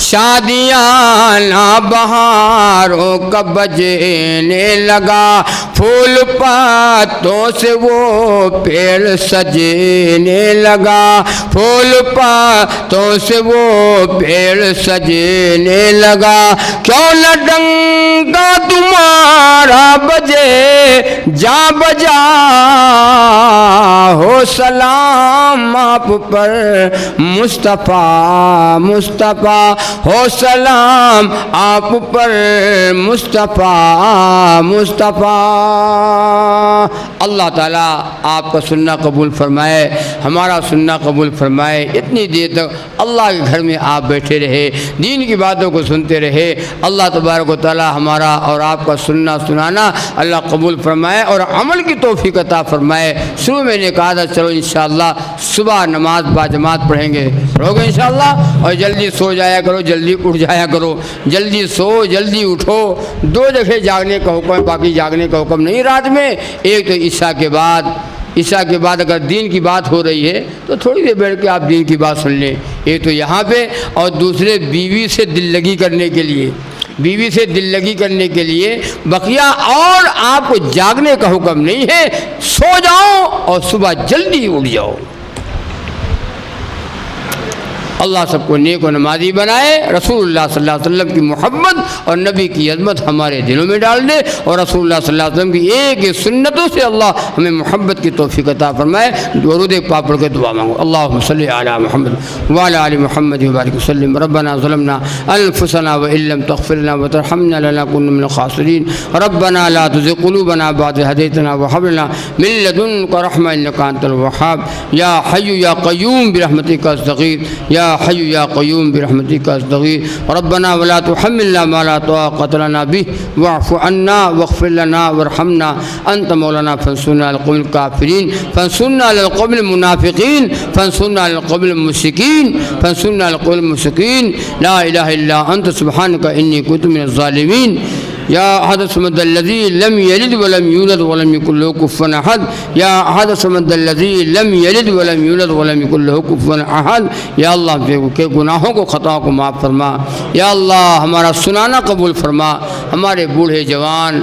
شادیاں بہاروں کا بجنے لگا, پھول پاتوں سے وہ پیڑ سجنے لگا, پھول پاتوں سے وہ پیڑ سجنے لگا. کیوں نہ ڈنگا تمہارا بجے جا بجا ہو سلام آپ پر مصطفیٰ مصطفیٰ ہو سلام آپ پر مصطفیٰ مصطفیٰ. اللہ تعالیٰ آپ کا سننا قبول فرمائے, ہمارا سننا قبول فرمائے. اتنی دیر تک اللہ کے گھر میں آپ بیٹھے رہے, دین کی باتوں کو سنتے رہے. اللہ تبارک و تعالیٰ ہمارا اور آپ کا سننا سنانا اللہ قبول فرمائے اور عمل کی توفیق عطا فرمائے. شروع میں نے کہا تھا چلو انشاءاللہ صبح نماز باجماعت پڑھیں گے, پڑھو گے انشاءاللہ. اور جلدی سو جایا کرو, جلدی اٹھ جایا کرو. جلدی سو جلدی اٹھو. 2 دفعے جاگنے کا حکم ہے, باقی جاگنے کا حکم نہیں رات میں. ایک تو عشاء کے بعد اگر دین کی بات ہو رہی ہے تو تھوڑی دیر بیٹھ کے آپ دین کی بات سن لیں. ایک تو یہاں پہ, اور دوسرے بیوی سے دل لگی کرنے کے لیے, بیوی سے دل لگی کرنے کے لیے بقیہ اور آپ کو جاگنے کا حکم نہیں ہے. سو جاؤ اور صبح جلدی اٹھ جاؤ. اللہ سب کو نیک و نمازی بنائے. رسول اللہ صلی اللہ علیہ وسلم کی محبت اور نبی کی عظمت ہمارے دلوں میں ڈال دے, اور رسول اللہ صلی اللہ علیہ وسلم کی ایک ایک سنتوں سے اللہ ہمیں محبت کی توفیق عطا فرمائے. درود پاک پڑھ کے دعا مانگو. اللہم صلی علی محمد وعلی آل محمد وبارک وسلم. ربنا ظلمنا انفسنا وان لم تغفر لنا وترحمنا لنكن من الخاسرین. ربنا لا تزغ قلوبنا بعد إذ هديتنا وهب لنا من لدنك رحمة إنك أنت الوهاب. يا حي يا قيوم برحمتك أستغيث. يا حي يا قيوم برحمتك أستغيث. ربنا ولا تحملنا ما لا طاقة لنا به واعف عنا واغفر لنا وارحمنا أنت مولانا فانصرنا على القوم الكافرين, فانصرنا على القوم المنافقين, فانصرنا على القوم المشركين, فانصرنا على القوم المشركين. لا إله إلا أنت سبحانك إني كنت من الظالمين. يا أحد الصمد الذي لم يلد ولم يولد ولم يكن له كفوا أحد. يا أحد الصمد الذي لم يلد ولم يولد ولم يكن له كفوا أحد. یا اللہ کے گناہوں کو خطاؤں کو معاف فرما. یا اللہ ہمارا سنانا قبول فرما. ہمارے بوڑھے جوان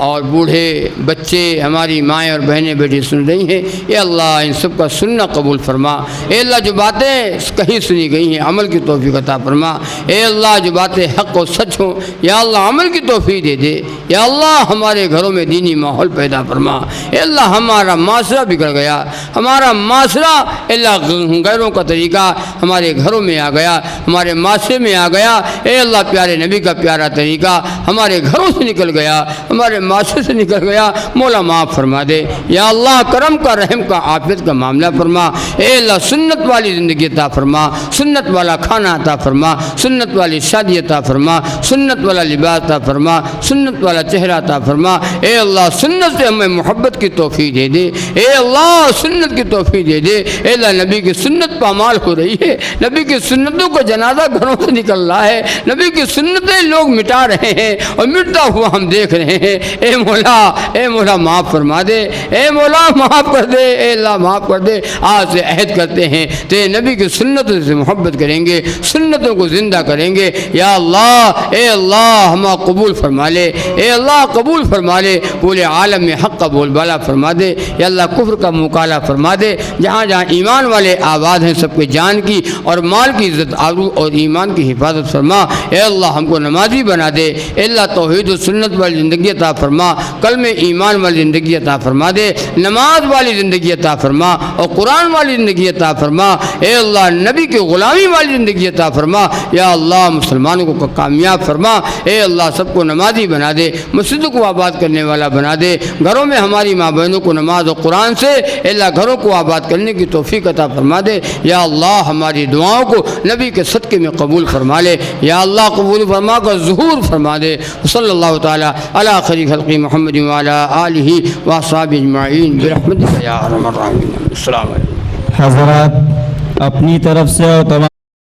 اور بوڑھے بچے, ہماری مائیں اور بہنیں بیٹی سن رہی ہیں, اے اللہ ان سب کا سننا قبول فرما. اے اللہ جو باتیں کہیں سنی گئی ہیں عمل کی توفیق عطا فرما. اے اللہ جو باتیں حق و سچ ہوں یا اللہ عمل کی توفیق دے دے. یا اللہ ہمارے گھروں میں دینی ماحول پیدا فرما. اے اللہ ہمارا معاشرہ بگڑ گیا, ہمارا معاشرہ اللہ غیروں کا طریقہ ہمارے گھروں میں آ گیا, ہمارے معاشرے میں آ گیا. اے اللہ پیارے نبی کا پیارا طریقہ ہمارے گھروں سے نکل گیا, ہمارے معاشرے سے نکل گیا. مولا معاف فرما دے. یا اللہ کرم کا, رحم کا, عافیت کا معاملہ فرما. اے اللہ سنت والی زندگی عطا فرما, سنت والا کھانا عطا فرما, سنت والی شادی عطا فرما, سنت والا لباس عطا فرما, سنت والا چہرہ عطا فرما. اے اللہ سنت سے ہمیں محبت کی توفیق دے دے. اے اللہ سنت کی توفیق دے دے. اے اللہ نبی کی سنت پامال ہو رہی ہے, نبی کی سنتوں کا جنازہ گھروں سے نکل رہا ہے, نبی کی سنتیں لوگ مٹا رہے ہیں اور مٹتا ہوا ہم دیکھ رہے ہیں. اے مولا معاف فرما دے، اے مولا معاف کر دے، اے اللہ معاف کر دے۔ آج سے عہد کرتے ہیں تیرے نبی کی سنتوں سے محبت کریں گے، سنتوں کو زندہ کریں گے۔ یا اللہ، اے اللہ ہم قبول فرما لے، اے اللہ قبول فرما لے، پورے عالم میں حق کا بول بالا فرما دے۔ یا اللہ کفر کا مقالہ فرما دے، جہاں جہاں ایمان والے آباد ہیں سب کے جان کی اور مال کی عزت آبرو اور ایمان کی حفاظت فرما۔ اے اللہ ہم کو نمازی بنا دے، اے اللہ توحید و سنت والی زندگی عطا فرما، کلمہ ایمان والی زندگی عطا فرما دے، نماز والی زندگی عطا فرما اور قرآن والی زندگی عطا فرما۔ اے اللہ نبی کی غلامی والی زندگی عطا فرما۔ یا اللہ مسلمانوں کو کامیاب فرما، اے اللہ سب کو نمازی بنا دے، مسجدوں کو آباد کرنے والا بنا دے، گھروں میں ہماری ماں بہنوں کو نماز اور قرآن سے اے اللہ گھروں کو آباد کرنے کی توفیق عطا فرما دے۔ یا اللہ ہماری دعاؤں کو نبی کے صدقے میں قبول فرما لے، یا اللہ قبول فرما کر ظہور فرما دے۔ صلی اللہ تعالیٰ علی خیر خلق محمد وعلی آلہ واصحابہ اجمعین برحمتک یا ارحم الراحمین۔ السلام علیکم۔ حضرات اپنی طرف سے اور تمام